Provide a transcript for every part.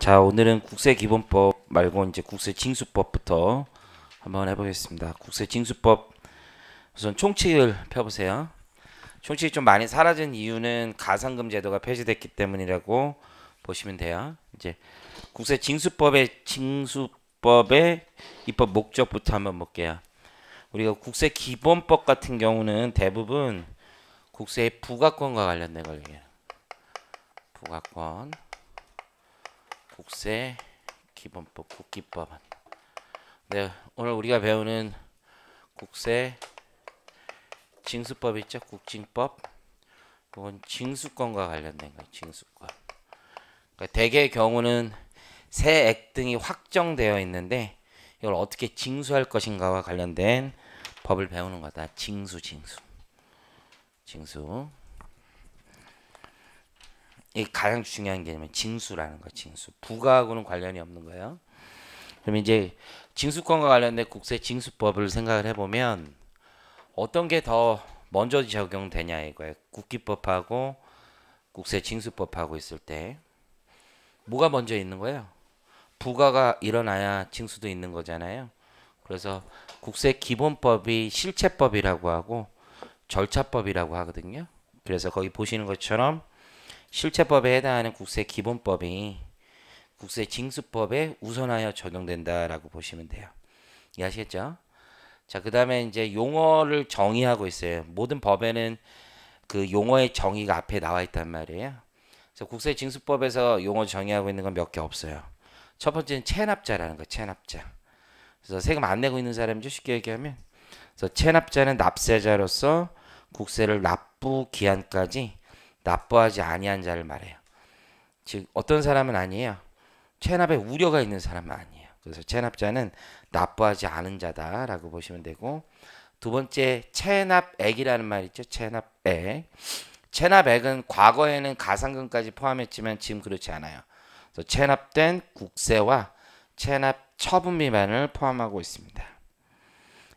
자, 오늘은 국세기본법 말고 이제 국세징수법부터 한번 해보겠습니다. 국세징수법 우선 총칙을 펴보세요. 총칙이 좀 많이 사라진 이유는 가산금 제도가 폐지됐기 때문이라고 보시면 돼요. 이제 국세징수법의 징수법의 입법 목적부터 한번 볼게요. 우리가 국세기본법 같은 경우는 대부분 국세의 부가권과 관련된 걸 얘기해요. 부가권, 국세 기본법, 국기법은. 네, 오늘 우리가 배우는 국세 징수법 있죠? 국징법. 이건 징수권과 관련된 거예요. 징수권. 그러니까 대개의 경우는 세액 등이 확정되어 있는데 이걸 어떻게 징수할 것인가와 관련된 법을 배우는 거다. 징수. 이 가장 중요한 개념은 징수라는 거. 징수. 부가하고는 관련이 없는 거예요. 그럼 이제 징수권과 관련된 국세징수법을 생각을 해보면 어떤 게 더 먼저 적용되냐 이거예요. 국기법하고 국세징수법하고 있을 때 뭐가 먼저 있는 거예요? 부가가 일어나야 징수도 있는 거잖아요. 그래서 국세기본법이 실체법이라고 하고 절차법이라고 하거든요. 그래서 거기 보시는 것처럼 실체법에 해당하는 국세기본법이 국세징수법에 우선하여 적용된다라고 보시면 돼요. 이해하시겠죠? 자, 그 다음에 이제 용어를 정의하고 있어요. 모든 법에는 그 용어의 정의가 앞에 나와 있단 말이에요. 그래서 국세징수법에서 용어 정의하고 있는 건 몇 개 없어요. 첫 번째는 체납자라는 거, 체납자. 그래서 세금 안 내고 있는 사람이죠, 쉽게 얘기하면. 그래서 체납자는 납세자로서 국세를 납부 기한까지 납부하지 아니한 자를 말해요. 즉 어떤 사람은 아니에요. 체납에 우려가 있는 사람은 아니에요. 그래서 체납자는 납부하지 않은 자다라고 보시면 되고, 두 번째 체납액이라는 말 있죠. 체납액. 체납액은 과거에는 가산금까지 포함했지만 지금 그렇지 않아요. 그래서 체납된 국세와 체납 처분 미만을 포함하고 있습니다.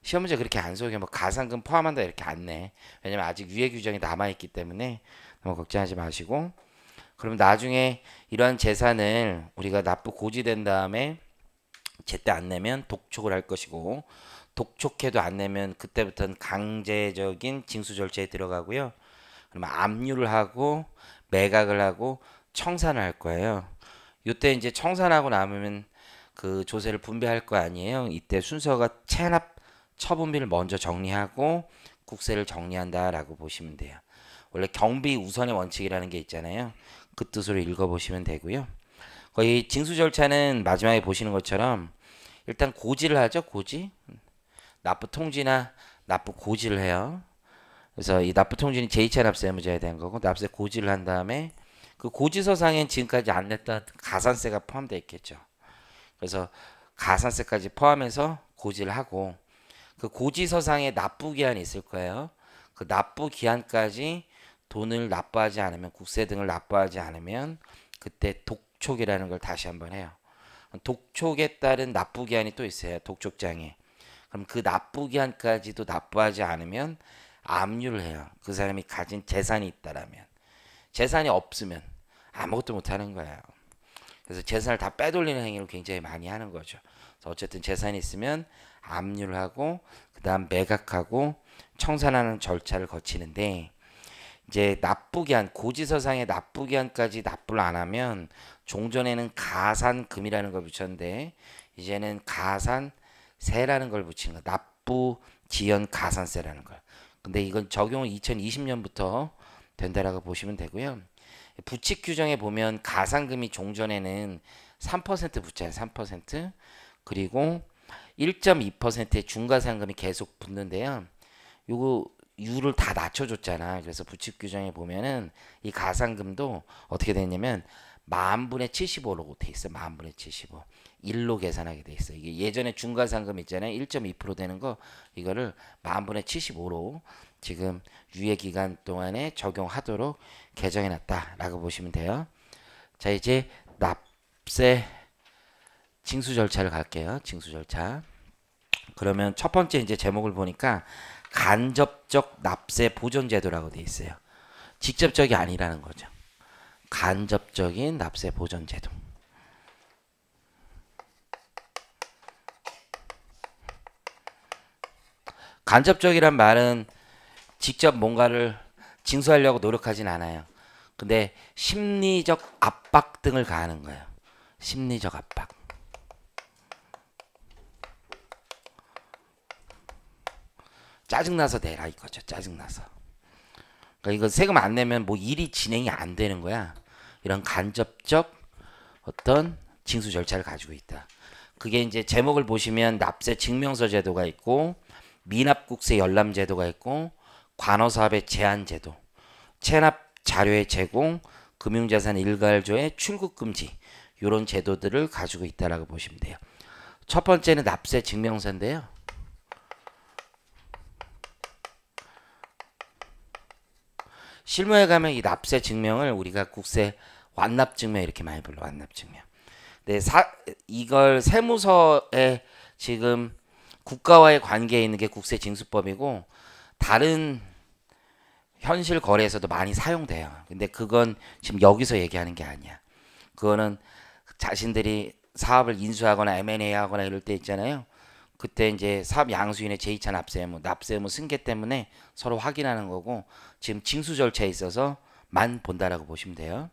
시험 문제 그렇게 안 속여. 뭐 가산금 포함한다 이렇게 안 내. 왜냐면 아직 유예 규정이 남아 있기 때문에 너무 걱정하지 마시고. 그럼 나중에 이러한 재산을 우리가 납부 고지된 다음에 제때 안 내면 독촉을 할 것이고, 독촉해도 안 내면 그때부터는 강제적인 징수 절차에 들어가고요. 그러면 압류를 하고 매각을 하고 청산을 할 거예요. 이때 이제 청산하고 남으면 그 조세를 분배할 거 아니에요. 이때 순서가 체납 처분비를 먼저 정리하고 국세를 정리한다라고 보시면 돼요. 원래 경비 우선의 원칙이라는 게 있잖아요. 그 뜻으로 읽어보시면 되고요. 거의 징수 절차는 마지막에 보시는 것처럼 일단 고지를 하죠. 고지. 납부 통지나 납부 고지를 해요. 그래서 이 납부 통지는 제2차 납세 의무자에 대한 거고, 납세 고지를 한 다음에 그 고지서상엔 지금까지 안 냈던 가산세가 포함되어 있겠죠. 그래서 가산세까지 포함해서 고지를 하고, 그 고지서상에 납부 기한이 있을 거예요. 그 납부 기한까지 돈을 납부하지 않으면, 국세 등을 납부하지 않으면 그때 독촉이라는 걸 다시 한번 해요. 독촉에 따른 납부 기한이 또 있어요. 독촉장애. 그럼 그 납부 기한까지도 납부하지 않으면 압류를 해요. 그 사람이 가진 재산이 있다라면. 재산이 없으면 아무것도 못 하는 거예요. 그래서 재산을 다 빼돌리는 행위를 굉장히 많이 하는 거죠. 그래서 어쨌든 재산이 있으면 압류를 하고 그다음 매각하고 청산하는 절차를 거치는데, 이제 납부기한, 고지서상의 납부기한까지 납부를 안 하면 종전에는 가산금이라는 걸 붙였는데 이제는 가산세라는 걸 붙이는 거. 납부 지연 가산세라는 걸. 근데 이건 적용은 2020년부터 된다라고 보시면 되고요. 부칙 규정에 보면 가산금이 종전에는 3% 붙잖아요. 3%. 그리고 1.2%의 중과상금이 계속 붙는데요. 요거 율을 다 낮춰줬잖아. 그래서 부칙 규정에 보면은 이 가산금도 어떻게 되냐면 만분의 75로 돼 있어. 만분의 75. 1로 계산하게 돼 있어. 이게 예전에 중과상금 있잖아요. 1.2% 되는 거, 이거를 만분의 75로 지금 유예 기간 동안에 적용하도록 개정해 놨다라고 보시면 돼요. 자, 이제 납세 징수 절차를 갈게요. 징수 절차. 그러면 첫 번째 이제 제목을 보니까 간접적 납세 보전 제도라고 돼 있어요. 직접적이 아니라는 거죠. 간접적인 납세 보전 제도. 간접적이란 말은 직접 뭔가를 징수하려고 노력하진 않아요. 근데 심리적 압박 등을 가하는 거예요. 심리적 압박. 짜증나서 내라 이거죠. 짜증나서. 그러니까 이거 세금 안 내면 뭐 일이 진행이 안 되는 거야. 이런 간접적 어떤 징수 절차를 가지고 있다. 그게 이제 제목을 보시면 납세 증명서 제도가 있고 미납국세 열람 제도가 있고 관어사업의 제한 제도, 체납 자료의 제공, 금융자산 일괄조의 출국 금지 이런 제도들을 가지고 있다라고 보시면 돼요. 첫 번째는 납세 증명서인데요. 실무에 가면 이 납세 증명을 우리가 국세 완납 증명 이렇게 많이 불러. 완납 증명. 네, 이걸 세무서에 지금 국가와의 관계에 있는 게 국세징수법이고 다른 현실 거래에서도 많이 사용돼요. 근데 그건 지금 여기서 얘기하는 게 아니야. 그거는 자신들이 사업을 인수하거나 M&A 하거나 이럴 때 있잖아요. 그때 이제 사업 양수인의 제2차 납세 의무, 납세 의무 승계 때문에 서로 확인하는 거고 지금 징수 절차에 있어서만 본다라고 보시면 돼요.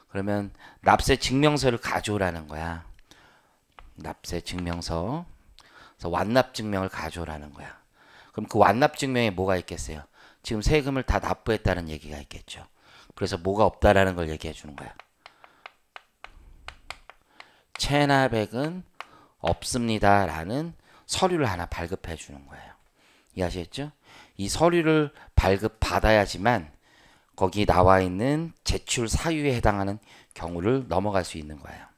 그러면 납세 증명서를 가져오라는 거야. 납세 증명서. 그래서 완납 증명을 가져오라는 거야. 그럼 그 완납 증명에 뭐가 있겠어요? 지금 세금을 다 납부했다는 얘기가 있겠죠. 그래서 뭐가 없다라는 걸 얘기해 주는 거야. 체납액은 없습니다라는 서류를 하나 발급해 주는 거예요. 이해하시겠죠? 이 서류를 발급받아야지만 거기 나와 있는 제출 사유에 해당하는 경우를 넘어갈 수 있는 거예요.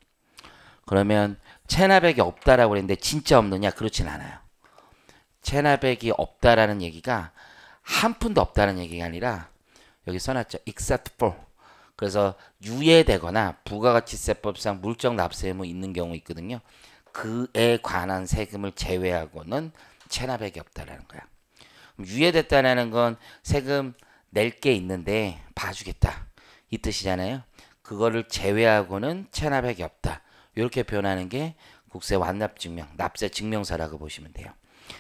그러면 체납액이 없다라고 그랬는데 진짜 없느냐? 그렇진 않아요. 체납액이 없다라는 얘기가 한 푼도 없다는 얘기가 아니라 여기 써놨죠. except for. 그래서 유예되거나 부가가치세법상 물적 납세 의무 있는 경우 있거든요. 그에 관한 세금을 제외하고는 체납액이 없다라는 거야. 유예됐다는 건 세금 낼 게 있는데 봐주겠다 이 뜻이잖아요. 그거를 제외하고는 체납액이 없다. 이렇게 표현하는 게 국세 완납 증명, 납세 증명서라고 보시면 돼요.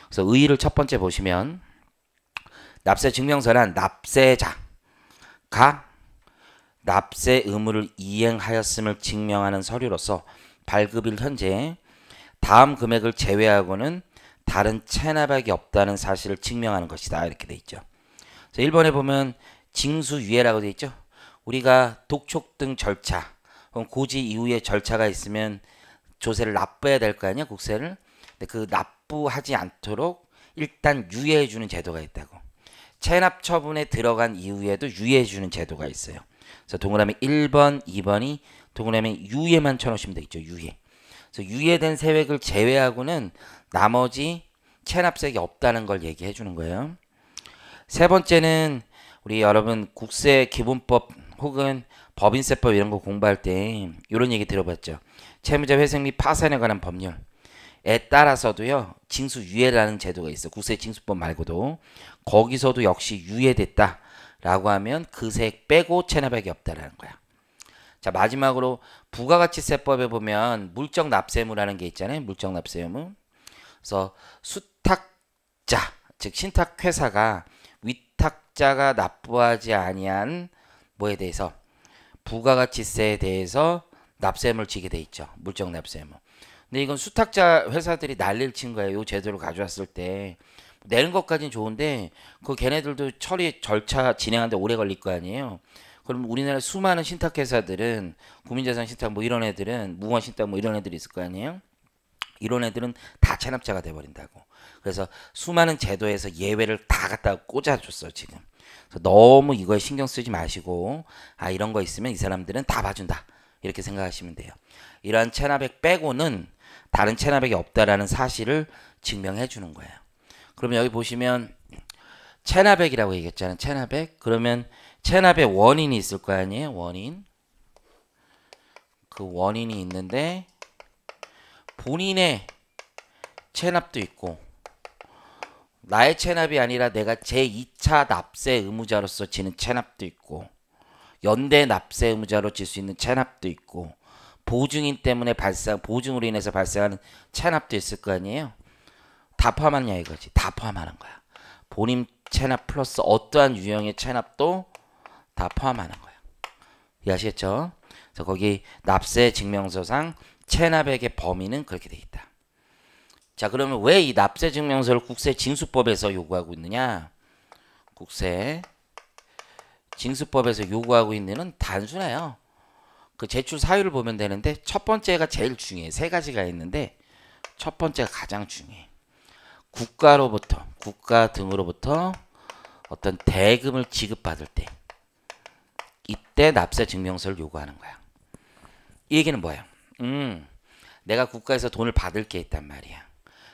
그래서 의의를 첫 번째 보시면 납세 증명서란 납세자가 납세 의무를 이행하였음을 증명하는 서류로서 발급일 현재 다음 금액을 제외하고는 다른 체납액이 없다는 사실을 증명하는 것이다. 이렇게 돼 있죠. 1번에 보면 징수유예라고 돼 있죠. 우리가 독촉 등 절차, 고지 이후에 절차가 있으면 조세를 납부해야 될 거 아니야, 국세를. 근데 그 납부하지 않도록 일단 유예해 주는 제도가 있다고. 체납 처분에 들어간 이후에도 유예해 주는 제도가 있어요. 그래서 동그라미 1번, 2번이 동그라미 유예만 쳐놓으시면 되겠죠. 유예. 그래서 유예된 세액을 제외하고는 나머지 체납세액이 없다는 걸 얘기해 주는 거예요. 세 번째는 우리 여러분 국세 기본법 혹은 법인세법 이런 거 공부할 때 이런 얘기 들어봤죠. 채무자 회생 및 파산에 관한 법률에 따라서도요. 징수유예라는 제도가 있어. 국세징수법 말고도. 거기서도 역시 유예됐다라고 하면 그 세액 빼고 체납액이 없다라는 거야. 자, 마지막으로 부가가치세법에 보면 물적 납세의무라는 게 있잖아요. 물적 납세의무. 그래서 수탁자, 즉 신탁회사가 위탁자가 납부하지 아니한 뭐에 대해서 부가가치세에 대해서 납세의무를 지게 돼 있죠. 물적 납세의무. 근데 이건 수탁자 회사들이 난리를 친 거예요. 이 제도를 가져왔을 때. 내는 것까지는 좋은데 그 걔네들도 처리 절차 진행하는데 오래 걸릴 거 아니에요. 그럼 우리나라 수많은 신탁회사들은 국민재산 신탁 뭐 이런 애들은 무궁화 신탁 뭐 이런 애들이 있을 거 아니에요. 이런 애들은 다 체납자가 돼버린다고. 그래서 수많은 제도에서 예외를 다 갖다 꽂아줬어 지금. 그래서 너무 이거에 신경 쓰지 마시고 아 이런 거 있으면 이 사람들은 다 봐준다 이렇게 생각하시면 돼요. 이러한 체납액 빼고는 다른 체납액이 없다라는 사실을 증명해 주는 거예요. 그러면 여기 보시면 체납액이라고 얘기했잖아요. 체납액. 그러면 체납의 원인이 있을 거 아니에요. 원인. 그 원인이 있는데 본인의 체납도 있고 나의 체납이 아니라 내가 제2차 납세 의무자로서 지는 체납도 있고 연대 납세 의무자로 질 수 있는 체납도 있고 보증인 때문에 보증으로 인해서 발생하는 체납도 있을 거 아니에요. 다 포함하느냐 이거지. 다 포함하는 거야. 본임 체납 플러스 어떠한 유형의 체납도 다 포함하는 거예요. 이해하시겠죠? 그래서 거기 납세 증명서상 체납액의 범위는 그렇게 돼 있다. 자, 그러면 왜 이 납세 증명서를 국세 징수법에서 요구하고 있느냐? 국세 징수법에서 요구하고 있는 단순해요. 그 제출 사유를 보면 되는데 첫 번째가 제일 중요해. 세 가지가 있는데 첫 번째가 가장 중요해. 국가로부터, 국가 등으로부터 어떤 대금을 지급받을 때 이때 납세 증명서를 요구하는 거야. 이 얘기는 뭐야? 내가 국가에서 돈을 받을 게 있단 말이야.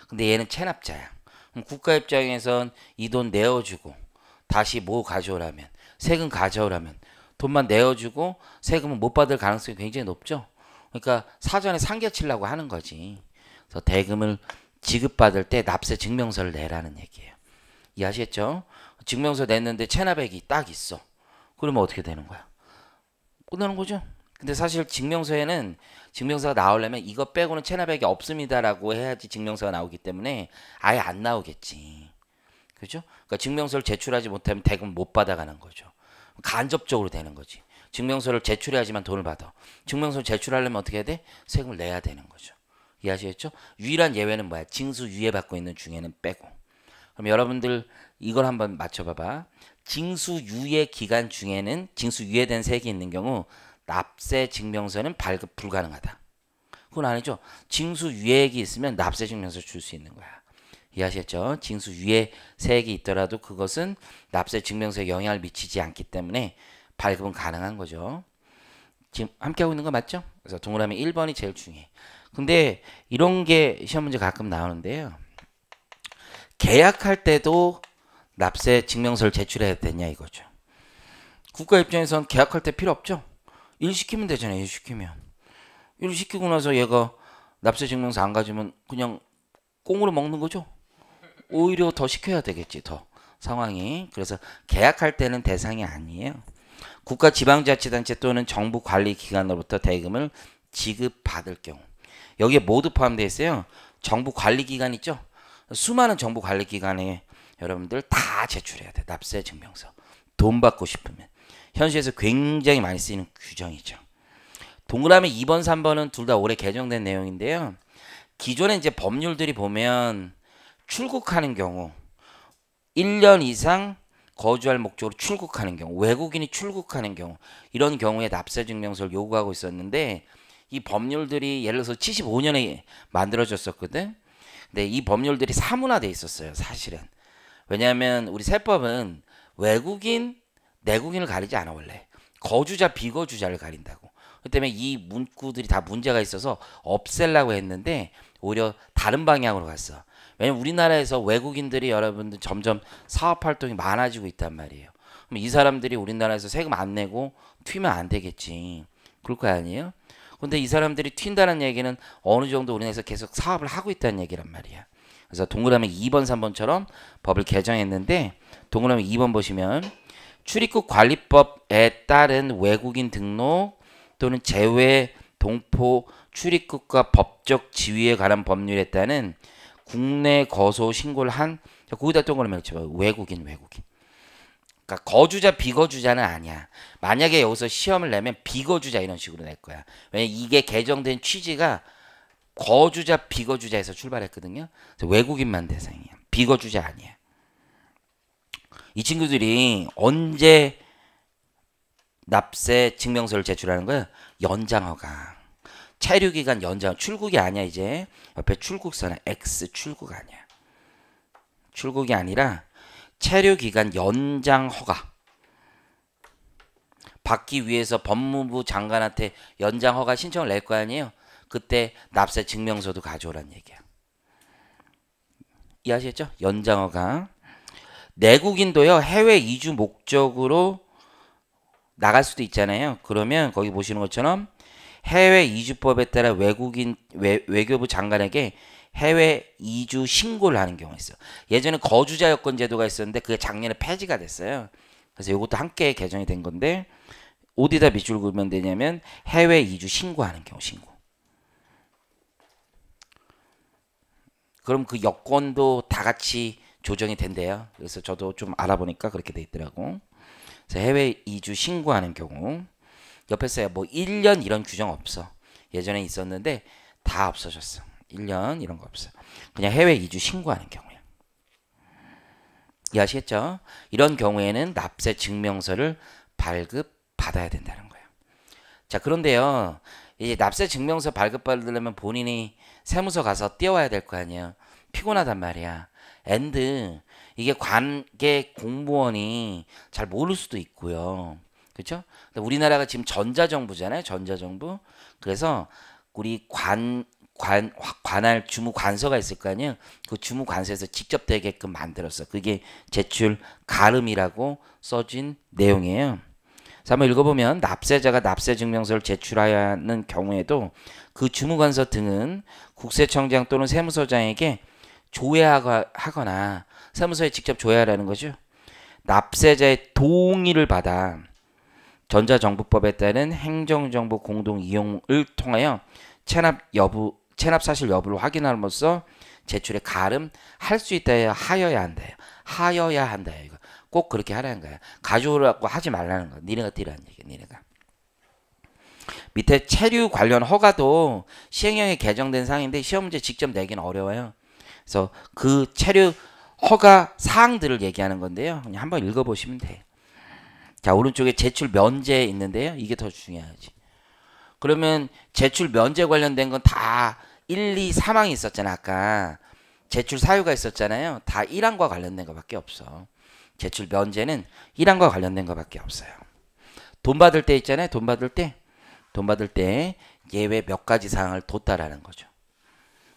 근데 얘는 체납자야. 그럼 국가 입장에선 이 돈 내어주고 다시 뭐 가져오라면 세금 가져오라면 돈만 내어주고 세금은 못 받을 가능성이 굉장히 높죠. 그러니까 사전에 상겨치려고 하는 거지. 그래서 대금을 지급받을 때 납세 증명서를 내라는 얘기예요. 이해하시겠죠? 증명서 냈는데 체납액이 딱 있어. 그러면 어떻게 되는 거야? 끝나는 거죠. 근데 사실 증명서에는 증명서가 나오려면 이거 빼고는 체납액이 없습니다라고 해야지 증명서가 나오기 때문에 아예 안 나오겠지. 그죠? 그러니까 증명서를 제출하지 못하면 대금 못 받아가는 거죠. 간접적으로 되는 거지. 증명서를 제출해야지만 돈을 받아. 증명서를 제출하려면 어떻게 해야 돼? 세금을 내야 되는 거죠. 이해하시겠죠? 유일한 예외는 뭐야? 징수 유예 받고 있는 중에는 빼고. 그럼 여러분들 이걸 한번 맞춰봐봐. 징수 유예 기간 중에는 징수 유예된 세액이 있는 경우 납세 증명서는 발급 불가능하다. 그건 아니죠. 징수 유예액이 있으면 납세 증명서 줄 수 있는 거야. 이해하셨죠? 징수 유예 세액이 있더라도 그것은 납세 증명서에 영향을 미치지 않기 때문에 발급은 가능한 거죠. 지금 함께 하고 있는 거 맞죠? 그래서 동그라미 1번이 제일 중요해. 근데 이런 게 시험 문제 가끔 나오는데요. 계약할 때도 납세 증명서를 제출해야 되냐 이거죠. 국가 입장에선 계약할 때 필요 없죠. 일 시키면 되잖아요. 일 시키면. 일 시키고 나서 얘가 납세 증명서 안 가지면 그냥 꽁으로 먹는 거죠. 오히려 더 시켜야 되겠지. 더 상황이. 그래서 계약할 때는 대상이 아니에요. 국가 지방자치단체 또는 정부 관리기관으로부터 대금을 지급받을 경우 여기에 모두 포함되어 있어요. 정부 관리기관 있죠. 수많은 정부 관리기관에 여러분들 다 제출해야 돼. 납세 증명서. 돈 받고 싶으면. 현실에서 굉장히 많이 쓰이는 규정이죠. 동그라미 2번, 3번은 둘 다 올해 개정된 내용인데요. 기존에 이제 법률들이 보면 출국하는 경우 1년 이상 거주할 목적으로 출국하는 경우 외국인이 출국하는 경우 이런 경우에 납세 증명서를 요구하고 있었는데 이 법률들이 예를 들어서 75년에 만들어졌었거든. 근데 이 법률들이 사문화돼 있었어요. 사실은. 왜냐하면 우리 세법은 외국인, 내국인을 가리지 않아 원래. 거주자, 비거주자를 가린다고. 그 때문에 이 문구들이 다 문제가 있어서 없애려고 했는데 오히려 다른 방향으로 갔어. 왜냐면 우리나라에서 외국인들이 여러분들 점점 사업활동이 많아지고 있단 말이에요. 그럼 이 사람들이 우리나라에서 세금 안 내고 튀면 안 되겠지. 그럴 거 아니에요? 근데 이 사람들이 튄다는 얘기는 어느 정도 우리나라에서 계속 사업을 하고 있다는 얘기란 말이야. 그래서 동그라미 2번, 3번처럼 법을 개정했는데 동그라미 2번 보시면 출입국 관리법에 따른 외국인 등록 또는 제외 동포 출입국과 법적 지위에 관한 법률에 따른 국내 거소 신고를 한 거기다 동그라미 쳐봐. 외국인. 그러니까 거주자 비거주자는 아니야. 만약에 여기서 시험을 내면 비거주자 이런 식으로 낼 거야. 왜냐면 이게 개정된 취지가 거주자 비거주자에서 출발했거든요. 그래서 외국인만 대상이야. 비거주자 아니야. 이 친구들이 언제 납세 증명서를 제출하는 거야? 연장허가. 체류기간 연장. 출국이 아니야 이제. 옆에 출국선에 X 출국 아니야. 출국이 아니라 체류기간 연장 허가 받기 위해서 법무부 장관한테 연장 허가 신청을 낼 거 아니에요. 그때 납세 증명서도 가져오란 얘기야. 이해하셨죠? 연장 허가. 내국인도요. 해외 이주 목적으로 나갈 수도 있잖아요. 그러면 거기 보시는 것처럼 해외 이주법에 따라 외교부 장관에게 해외 이주 신고를 하는 경우가 있어요. 예전에 거주자 여권 제도가 있었는데 그게 작년에 폐지가 됐어요. 그래서 이것도 함께 개정이 된 건데 어디다 밑줄 그으면 되냐면 해외 이주 신고하는 경우 신고. 그럼 그 여권도 다 같이 조정이 된대요. 그래서 저도 좀 알아보니까 그렇게 돼 있더라고. 그래서 해외 이주 신고하는 경우 옆에서야 뭐 1년 이런 규정 없어. 예전에 있었는데 다 없어졌어. 1년 이런 거 없어. 그냥 해외 이주 신고하는 경우야. 이해하시겠죠? 이런 경우에는 납세 증명서를 발급받아야 된다는 거예요. 자, 그런데요. 이 납세 증명서 발급받으려면 본인이 세무서 가서 띄워야 될 거 아니에요. 피곤하단 말이야. 앤드 이게 관계 공무원이 잘 모를 수도 있고요. 그렇죠? 우리나라가 지금 전자정부잖아요. 전자정부. 그래서 우리 관할 주무관서가 있을 거 아니에요. 그 주무관서에서 직접 되게끔 만들었어. 그게 제출 가름이라고 써진 내용이에요. 자, 한번 읽어보면 납세자가 납세증명서를 제출해야 하는 경우에도 그 주무관서 등은 국세청장 또는 세무서장에게 조회하거나 세무서에 직접 조회하라는 거죠. 납세자의 동의를 받아 전자정부법에 따른 행정정보 공동 이용을 통하여 체납 사실 여부를 확인함으로써 제출에 가름할 수 있다 하여야 한다. 하여야 한다. 이거 꼭 그렇게 하라는 거야. 가져오라고 하지 말라는 거야. 니네가 뛰라는 얘기야. 니네가. 밑에 체류 관련 허가도 시행령에 개정된 사항인데 시험 문제 직접 내기는 어려워요. 그래서 그 체류 허가 사항들을 얘기하는 건데요. 그냥 한번 읽어보시면 돼요. 자, 오른쪽에 제출 면제 있는데요. 이게 더 중요하지. 그러면 제출 면제 관련된 건 다 1, 2, 3항이 있었잖아. 아까 제출 사유가 있었잖아요. 다 1항과 관련된 것밖에 없어. 제출 면제는 1항과 관련된 것밖에 없어요. 돈 받을 때 있잖아요. 돈 받을 때 예외 몇 가지 사항을 뒀다라는 거죠.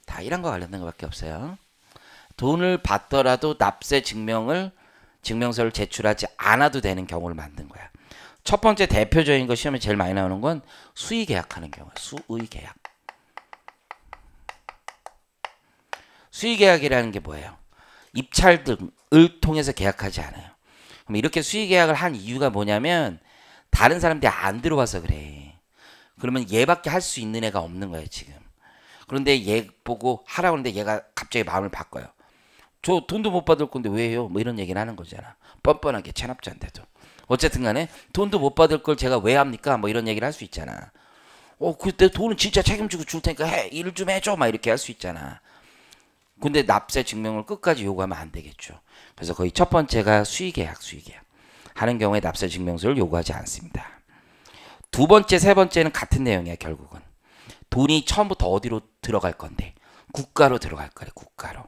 다 1항과 관련된 것밖에 없어요. 돈을 받더라도 납세 증명서를 제출하지 않아도 되는 경우를 만든 거야. 첫 번째 대표적인 거 시험에 제일 많이 나오는 건 수의 계약하는 경우야. 수의 계약. 수의 계약이라는 게 뭐예요? 입찰 등을 통해서 계약하지 않아요. 그럼 이렇게 수의 계약을 한 이유가 뭐냐면 다른 사람들이 안 들어와서 그래. 그러면 얘밖에 할 수 있는 애가 없는 거예요, 지금. 그런데 얘 보고 하라고 하는데 얘가 갑자기 마음을 바꿔요. 저 돈도 못 받을 건데 왜 해요? 뭐 이런 얘기를 하는 거잖아. 뻔뻔하게 체납자인데도. 어쨌든 간에 돈도 못 받을 걸 제가 왜 합니까? 뭐 이런 얘기를 할 수 있잖아. 그때 돈은 진짜 책임지고 줄 테니까 일을 좀 해줘. 막 이렇게 할 수 있잖아. 근데 납세 증명을 끝까지 요구하면 안 되겠죠. 그래서 거의 첫 번째가 수의계약 하는 경우에 납세 증명서를 요구하지 않습니다. 두 번째, 세 번째는 같은 내용이야. 결국은 돈이 처음부터 어디로 들어갈 건데 국가로 들어갈 거래. 국가로.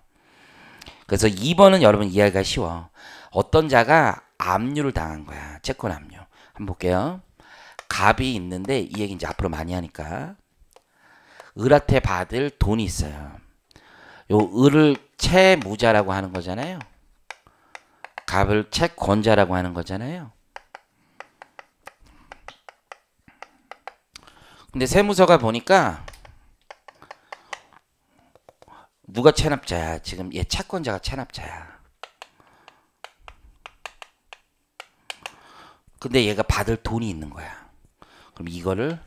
그래서 2번은 여러분 이해하기가 쉬워. 어떤 자가 압류를 당한 거야. 채권 압류. 한번 볼게요. 갑이 있는데 이 얘기 이제 앞으로 많이 하니까 을한테 받을 돈이 있어요. 요 을을 채무자라고 하는 거잖아요. 갑을 채권자라고 하는 거잖아요. 근데 세무서가 보니까 누가 체납자야? 지금 얘 채권자가 체납자야. 근데 얘가 받을 돈이 있는 거야. 그럼 이거를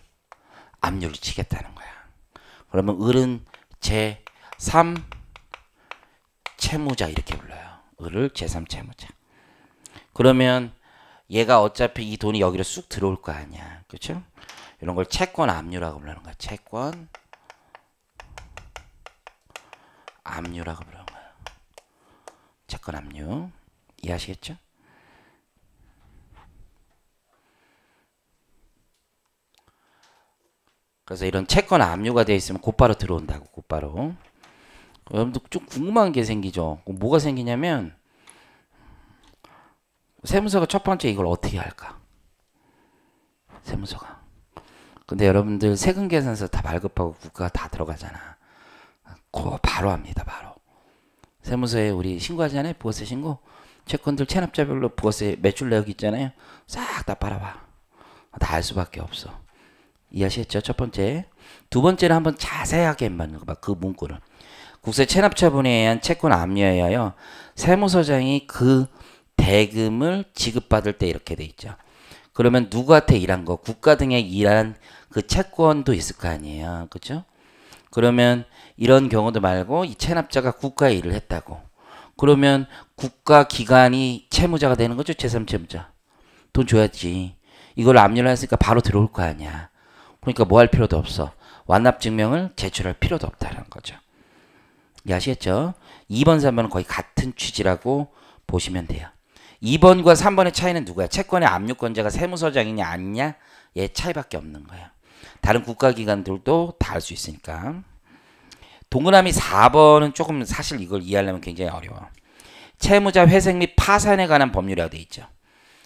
압류를 치겠다는 거야. 그러면 을은 제3 채무자 이렇게 불러요. 을을 제3 채무자. 그러면 얘가 어차피 이 돈이 여기로 쑥 들어올 거 아니야. 그렇죠? 이런 걸 채권 압류라고 부르는 거야. 채권 압류라고 부르는 거야. 채권 압류. 이해하시겠죠? 그래서 이런 채권 압류가 되어 있으면 곧바로 들어온다고. 곧바로. 여러분들 좀 궁금한 게 생기죠. 뭐가 생기냐면 세무서가 첫 번째 이걸 어떻게 할까? 세무서가. 근데 여러분들 세금 계산서 다 발급하고 국가가 다 들어가잖아. 그거 바로 합니다. 바로. 세무서에 우리 신고하잖아요. 부가세 신고. 채권들 체납자별로 부가세 매출 내역 있잖아요. 싹 다 빨아봐. 다 알 수밖에 없어. 이해하시겠죠? 첫 번째. 두 번째는 한번 자세하게 맞는 거 봐. 그 문구를. 국세 체납처분에 의한 채권 압류에 의하여 세무서장이 그 대금을 지급받을 때 이렇게 돼 있죠. 그러면 누구한테 일한 거? 국가 등에 일한 그 채권도 있을 거 아니에요. 그렇죠? 그러면 이런 경우도 말고 이 체납자가 국가에 일을 했다고. 그러면 국가 기관이 채무자가 되는 거죠. 제3채무자. 돈 줘야지. 이걸 압류를 했으니까 바로 들어올 거 아니야. 그러니까 뭐 할 필요도 없어. 완납증명을 제출할 필요도 없다는 거죠. 아시겠죠? 2번, 3번은 거의 같은 취지라고 보시면 돼요. 2번과 3번의 차이는 누구야? 채권의 압류권자가 세무서장이냐 아니냐? 얘 차이밖에 없는 거예요. 다른 국가기관들도 다 할 수 있으니까. 동그라미 4번은 조금 사실 이걸 이해하려면 굉장히 어려워. 채무자 회생 및 파산에 관한 법률이라고 돼 있죠.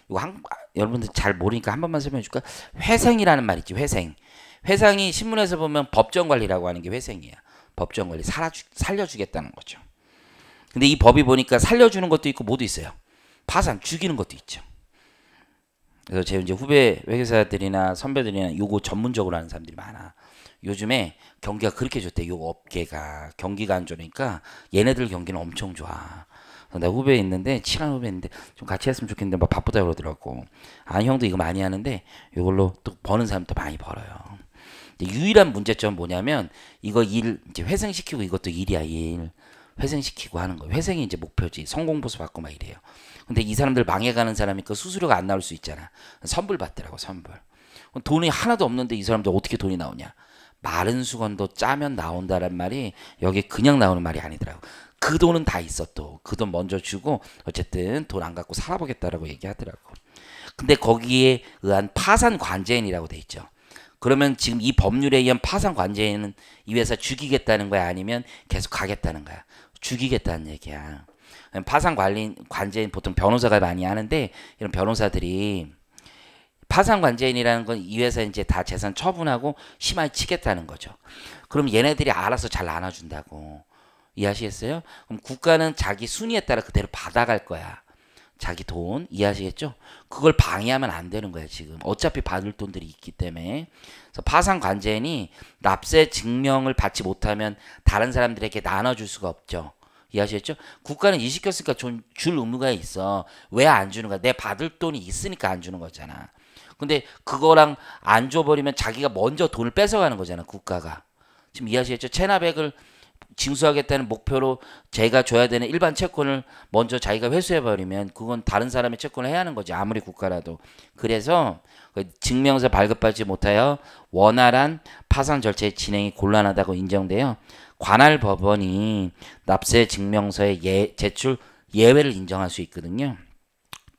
이거 여러분들 잘 모르니까 한 번만 설명해 줄까? 회생이라는 말 있지. 회생. 회상이 신문에서 보면 법정관리라고 하는 게 회생이야. 법정관리. 살려주겠다는 거죠. 근데 이 법이 보니까 살려주는 것도 있고 뭐도 있어요. 파산, 죽이는 것도 있죠. 그래서 제 이제 후배 회계사들이나 선배들이나 요거 전문적으로 하는 사람들이 많아. 요즘에 경기가 그렇게 좋대. 요 업계가 경기가 안 좋으니까 얘네들 경기는 엄청 좋아. 나 후배 있는데 친한 후배 있는데 좀 같이 했으면 좋겠는데 막 바쁘다 그러더라고. 아니 형도 이거 많이 하는데 이걸로 또 버는 사람도 많이 벌어요. 유일한 문제점은 뭐냐면 이거 일 이제 회생시키고 이것도 일이야. 일 회생시키고 하는 거. 회생이 이제 목표지. 성공보수 받고 막 이래요. 근데 이 사람들 망해가는 사람이니까 수수료가 안 나올 수 있잖아. 선불 받더라고. 선불. 돈이 하나도 없는데 이 사람들 어떻게 돈이 나오냐. 마른 수건도 짜면 나온다란 말이 여기 그냥 나오는 말이 아니더라고. 그 돈은 다 있어 또. 그 돈 먼저 주고 어쨌든 돈 안 갖고 살아보겠다라고 얘기하더라고. 근데 거기에 의한 파산 관제인이라고 돼 있죠. 그러면 지금 이 법률에 의한 파산 관제인은 이 회사 죽이겠다는 거야? 아니면 계속 가겠다는 거야? 죽이겠다는 얘기야. 파산 관제인 보통 변호사가 많이 하는데 이런 변호사들이 파산 관제인이라는 건 이 회사 이제 다 재산 처분하고 심하게 치겠다는 거죠. 그럼 얘네들이 알아서 잘 나눠준다고. 이해하시겠어요? 그럼 국가는 자기 순위에 따라 그대로 받아갈 거야. 자기 돈. 이해하시겠죠? 그걸 방해하면 안 되는 거야 지금. 어차피 받을 돈들이 있기 때문에. 그래서 파산 관제인이 납세 증명을 받지 못하면 다른 사람들에게 나눠줄 수가 없죠. 이해하시겠죠? 국가는 이 시켰으니까 줄 의무가 있어. 왜 안 주는 거야? 내 받을 돈이 있으니까 안 주는 거잖아. 근데 그거랑 안 줘버리면 자기가 먼저 돈을 뺏어가는 거잖아. 국가가. 지금 이해하시겠죠? 체납액을 징수하겠다는 목표로 제가 줘야 되는 일반 채권을 먼저 자기가 회수해버리면 그건 다른 사람의 채권을 해야 하는 거지. 아무리 국가라도. 그래서 증명서 발급받지 못하여 원활한 파산 절차의 진행이 곤란하다고 인정돼요. 관할 법원이 납세 증명서의 제출 예외를 인정할 수 있거든요.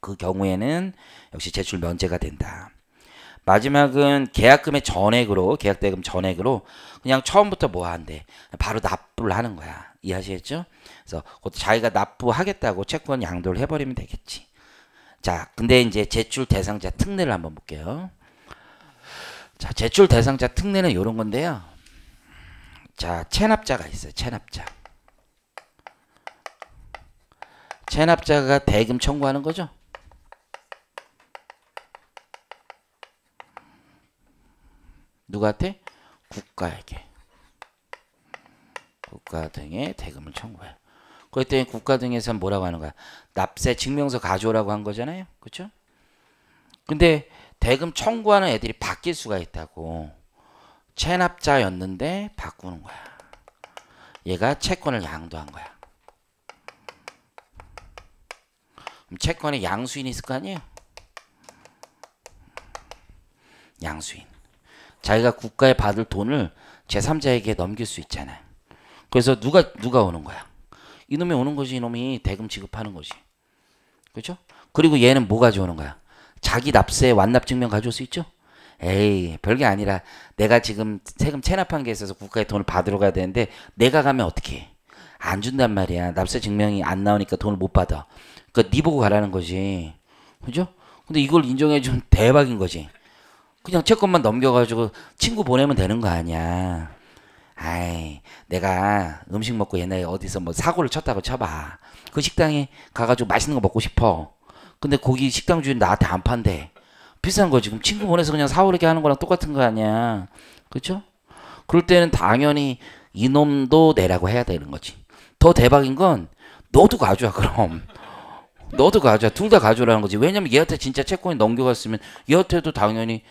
그 경우에는 역시 제출 면제가 된다. 마지막은 계약금의 전액으로, 계약대금 전액으로 그냥 처음부터 뭐 한대. 바로 납부를 하는 거야. 이해하시겠죠? 그래서 자기가 납부하겠다고 채권 양도를 해버리면 되겠지. 자, 근데 이제 제출 대상자 특례를 한번 볼게요. 자, 제출 대상자 특례는 이런 건데요. 자, 체납자가 있어요. 체납자. 체납자가 대금 청구하는 거죠. 누구한테? 국가에게. 국가 등에 대금을 청구해요. 그랬더니 국가 등에서 뭐라고 하는 거야? 납세 증명서 가져오라고 한 거잖아요. 그렇죠? 근데 대금 청구하는 애들이 바뀔 수가 있다고. 체납자였는데 바꾸는 거야. 얘가 채권을 양도한 거야. 그럼 채권에 양수인이 있을 거 아니에요? 양수인. 자기가 국가에 받을 돈을 제3자에게 넘길 수 있잖아요. 그래서 누가 오는 거야? 이놈이 오는 거지. 이놈이 대금 지급하는 거지. 그렇죠? 그리고 얘는 뭐 가져오는 거야? 자기 납세 완납 증명 가져올 수 있죠? 에이, 별게 아니라 내가 지금 세금 체납한 게 있어서 국가에 돈을 받으러 가야 되는데 내가 가면 어떻게 해? 안 준단 말이야. 납세 증명이 안 나오니까 돈을 못 받아. 그러니까 네 보고 가라는 거지. 그죠? 근데 이걸 인정해 주면 대박인 거지. 그냥 채권만 넘겨가지고 친구 보내면 되는 거 아니야. 아이, 내가 음식 먹고 옛날에 어디서 뭐 사고를 쳤다고 쳐봐. 그 식당에 가가지고 맛있는 거 먹고 싶어. 근데 거기 식당 주인 나한테 안 판대. 비싼 거 지금 친구 보내서 그냥 사오르게 하는 거랑 똑같은 거 아니야. 그렇죠? 그럴 때는 당연히 이놈도 내라고 해야 되는 거지. 더 대박인 건 너도 가져와 그럼. 너도 가져와. 둘 다 가져오라는 거지. 왜냐면 얘한테 진짜 채권이 넘겨갔으면 얘한테도 당연히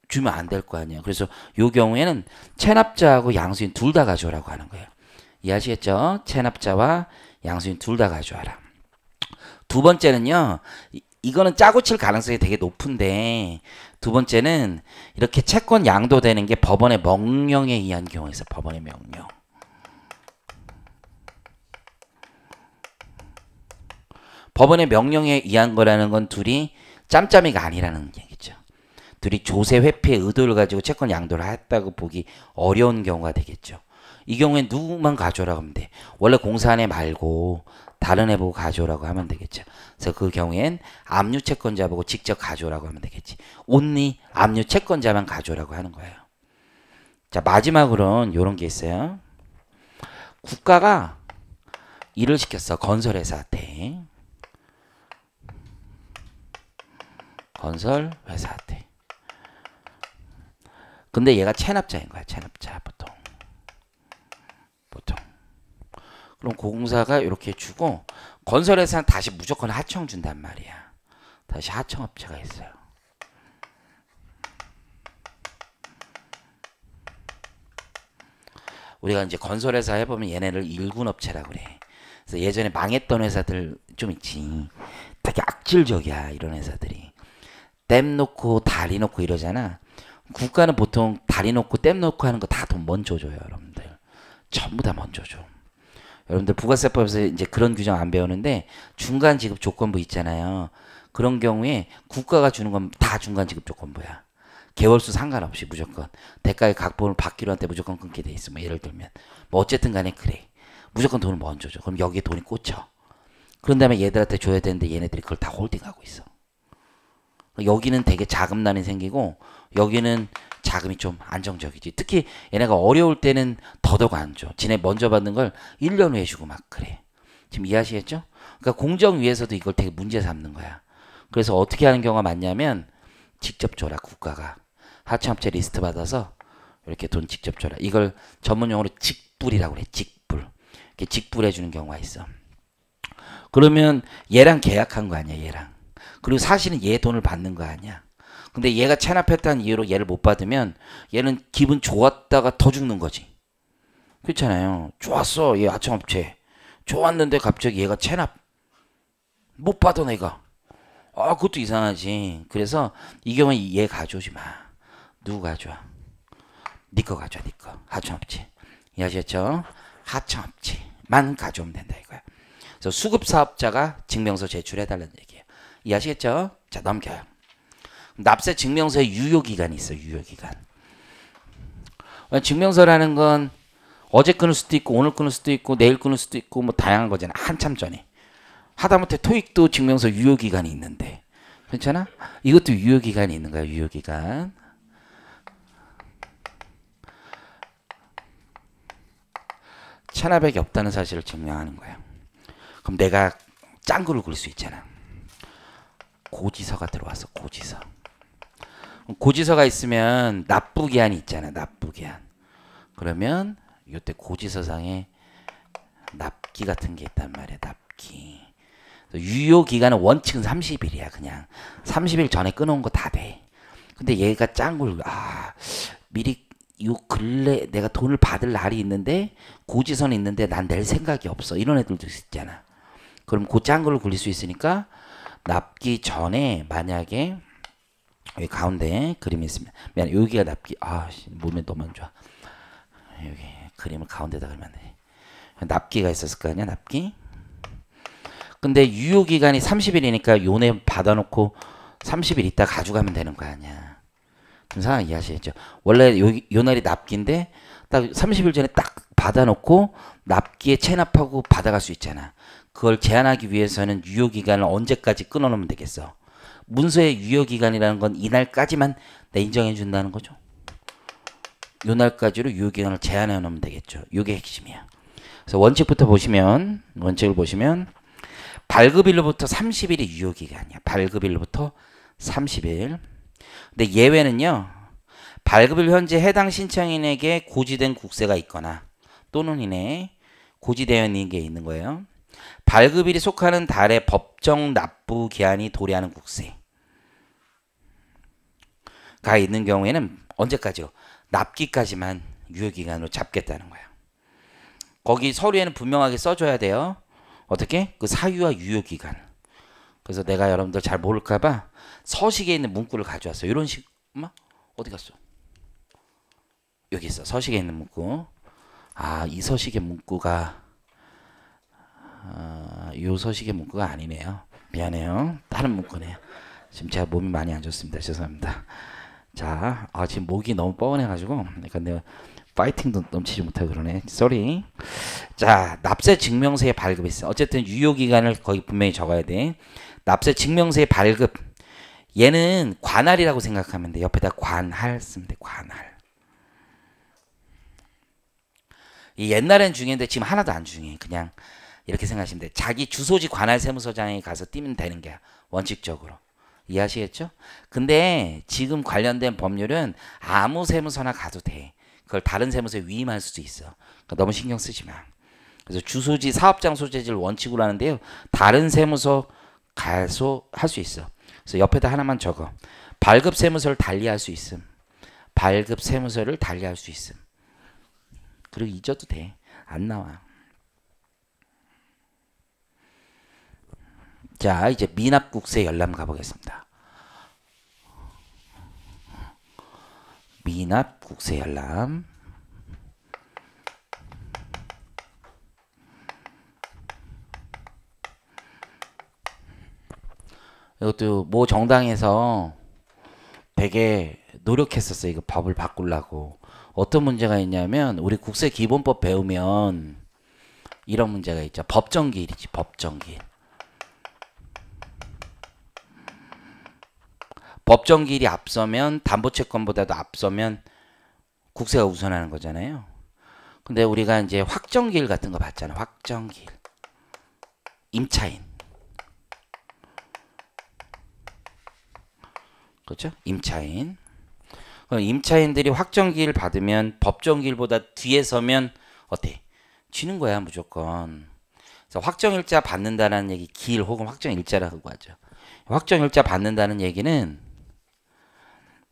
주면 안 될 거 아니야. 그래서 요 경우에는 체납자하고 양수인 둘 다 가져오라고 하는 거예요. 이해하시겠죠? 체납자와 양수인 둘 다 가져와라. 두 번째는요. 이거는 짜고 칠 가능성이 되게 높은데 두 번째는 이렇게 채권 양도되는 게 법원의 명령에 의한 경우에서 법원의 명령. 법원의 명령에 의한 거라는 건 둘이 짬짬이가 아니라는 얘기죠. 둘이 조세 회피의 의도를 가지고 채권 양도를 했다고 보기 어려운 경우가 되겠죠. 이 경우엔 누구만 가져오라고 하면 돼. 원래 공사한 애 말고 다른 애 보고 가져오라고 하면 되겠죠. 그래서 그 경우엔 압류 채권자 보고 직접 가져오라고 하면 되겠지. 온리 압류 채권자만 가져오라고 하는 거예요. 자, 마지막으로는 이런 게 있어요. 국가가 일을 시켰어. 건설회사한테. 건설회사한테. 근데 얘가 체납자인 거야. 체납자 보통. 그럼 공사가 이렇게 주고 건설회사는 다시 무조건 하청 준단 말이야. 다시 하청업체가 있어요. 우리가 이제 건설회사 해보면 얘네를 일군업체라고 그래. 그래서 예전에 망했던 회사들 좀 있지. 되게 악질적이야 이런 회사들이. 댐 놓고 다리 놓고 이러잖아. 국가는 보통 다리 놓고 댐 놓고 하는 거 다 돈 먼저 줘요 여러분들. 전부 다 먼저 줘. 여러분들 부가세법에서 이제 그런 규정 안 배우는데 중간 지급 조건부 있잖아요. 그런 경우에 국가가 주는 건 다 중간 지급 조건부야. 개월수 상관없이 무조건 대가의 각본을 받기로 한 때 무조건 끊게 돼 있어. 뭐 예를 들면 뭐 어쨌든 간에 그래. 무조건 돈을 먼저 줘. 그럼 여기에 돈이 꽂혀. 그런 다음에 얘들한테 줘야 되는데 얘네들이 그걸 다 홀딩하고 있어. 여기는 되게 자금난이 생기고 여기는 자금이 좀 안정적이지. 특히 얘네가 어려울 때는 더더욱 안 줘. 지네 먼저 받는 걸 1년 후에 주고 막 그래. 지금 이해하시겠죠? 그러니까 공정위에서도 이걸 되게 문제 삼는 거야. 그래서 어떻게 하는 경우가 많냐면 직접 줘라 국가가. 하청업체 리스트 받아서 이렇게 돈 직접 줘라. 이걸 전문용어로 직불이라고 그래. 직불. 이렇게 직불해 주는 경우가 있어. 그러면 얘랑 계약한 거 아니야 얘랑. 그리고 사실은 얘 돈을 받는 거 아니야. 근데 얘가 체납했다는 이유로 얘를 못 받으면 얘는 기분 좋았다가 더 죽는 거지. 그렇잖아요. 좋았어 얘 하청업체. 좋았는데 갑자기 얘가 체납 못 받아 내가. 아 그것도 이상하지. 그래서 이 경우에 얘 가져오지 마. 누구 가져와? 네 거 가져와. 네 거. 하청업체. 이해하셨죠? 하청업체만 가져오면 된다 이거야. 그래서 수급사업자가 증명서 제출해달라는 얘기예요. 이해하시겠죠? 자 넘겨요. 납세 증명서의 유효기간이 있어요. 유효기간. 증명서라는 건 어제 끊을 수도 있고 오늘 끊을 수도 있고 내일 끊을 수도 있고 뭐 다양한 거잖아. 한참 전에. 하다못해 토익도 증명서 유효기간이 있는데 괜찮아? 이것도 유효기간이 있는 거야. 유효기간. 체납액이 없다는 사실을 증명하는 거야. 그럼 내가 짱구를 굴 수 있잖아. 고지서가 들어왔어. 고지서. 고지서가 있으면 납부기한이 있잖아. 납부기한. 그러면 이때 고지서상에 납기 같은 게 있단 말이야. 납기. 유효기간은 원칙은 30일이야. 그냥 30일 전에 끊어온 거 다 돼. 근데 얘가 짱구를 미리 요 근래 내가 돈을 받을 날이 있는데 고지서는 있는데 난 낼 생각이 없어. 이런 애들도 있잖아. 그럼 그 짱구를 굴릴 수 있으니까 납기 전에 만약에 여기 가운데 그림이 있으면 미안 여기가 납기 몸에 너무 안 좋아. 여기 그림을 가운데다 그리면 돼. 납기가 있었을 거 아니야. 납기. 근데 유효기간이 30일이니까 요네 받아놓고 30일 있다 가져가면 되는 거 아니야. 좀 상황 이해하시겠죠? 원래 요 날이 납기인데 딱 30일 전에 딱 받아놓고 납기에 체납하고 받아갈 수 있잖아. 그걸 제한하기 위해서는 유효기간을 언제까지 끊어놓으면 되겠어. 문서의 유효기간이라는 건 이날까지만 내 인정해 준다는 거죠. 요 날까지로 유효기간을 제한해 놓으면 되겠죠. 요게 핵심이야. 그래서 원칙을 보시면 발급일로부터 30일이 유효기간이야. 발급일로부터 30일. 근데 예외는요. 발급일 현재 해당 신청인에게 고지된 국세가 있거나 또는 이내 고지되어 있는 게 있는 거예요. 발급일이 속하는 달에 법정 납부 기한이 도래하는 국세가 있는 경우에는 언제까지요? 납기까지만 유효기간으로 잡겠다는 거야. 거기 서류에는 분명하게 써줘야 돼요. 어떻게? 그 사유와 유효기간. 그래서 내가 여러분들 잘 모를까봐 서식에 있는 문구를 가져왔어요. 이런 식. 엄마 어디 갔어? 여기 있어. 서식에 있는 문구. 아, 이 서식의 문구가 요 서식의 문구가 아니네요. 미안해요. 다른 문구네요. 지금 제가 몸이 많이 안 좋습니다. 죄송합니다. 자, 지금 목이 너무 뻐근해가지고 약간 내가 파이팅도 넘치지 못하고 그러네. 쏘리. 자, 납세 증명서의 발급이 있어. 어쨌든 유효기간을 거기 분명히 적어야 돼. 납세 증명서의 발급. 얘는 관할이라고 생각하면 돼. 옆에다 관할 쓰면 돼. 관할. 이 옛날엔 중요했는데 지금 하나도 안 중요해. 그냥 이렇게 생각하시면 돼. 자기 주소지 관할 세무서장에 가서 띄면 되는 거야. 원칙적으로. 이해하시겠죠? 근데 지금 관련된 법률은 아무 세무서나 가도 돼. 그걸 다른 세무서에 위임할 수도 있어. 그러니까 너무 신경 쓰지 마. 그래서 주소지 사업장 소재지를 원칙으로 하는데요. 다른 세무서 가서 할 수 있어. 그래서 옆에다 하나만 적어. 발급 세무서를 달리할 수 있음. 발급 세무서를 달리할 수 있음. 그리고 잊어도 돼. 안 나와. 자, 이제 미납국세 열람 가보겠습니다. 미납국세 열람. 이것도 모 정당에서 되게 노력했었어요. 이거 법을 바꾸려고. 어떤 문제가 있냐면 우리 국세기본법 배우면 이런 문제가 있죠. 법정기일이지. 법정기일. 법정기일이 앞서면 담보채권보다도 앞서면 국세가 우선하는 거잖아요. 근데 우리가 이제 확정기일 같은 거 봤잖아. 확정기일. 임차인. 그렇죠? 임차인. 임차인들이 확정기일 받으면 법정기일보다 뒤에 서면 어때? 지는 거야 무조건. 그래서 확정일자 받는다는 얘기 기일 혹은 확정일자라고 하죠. 확정일자 받는다는 얘기는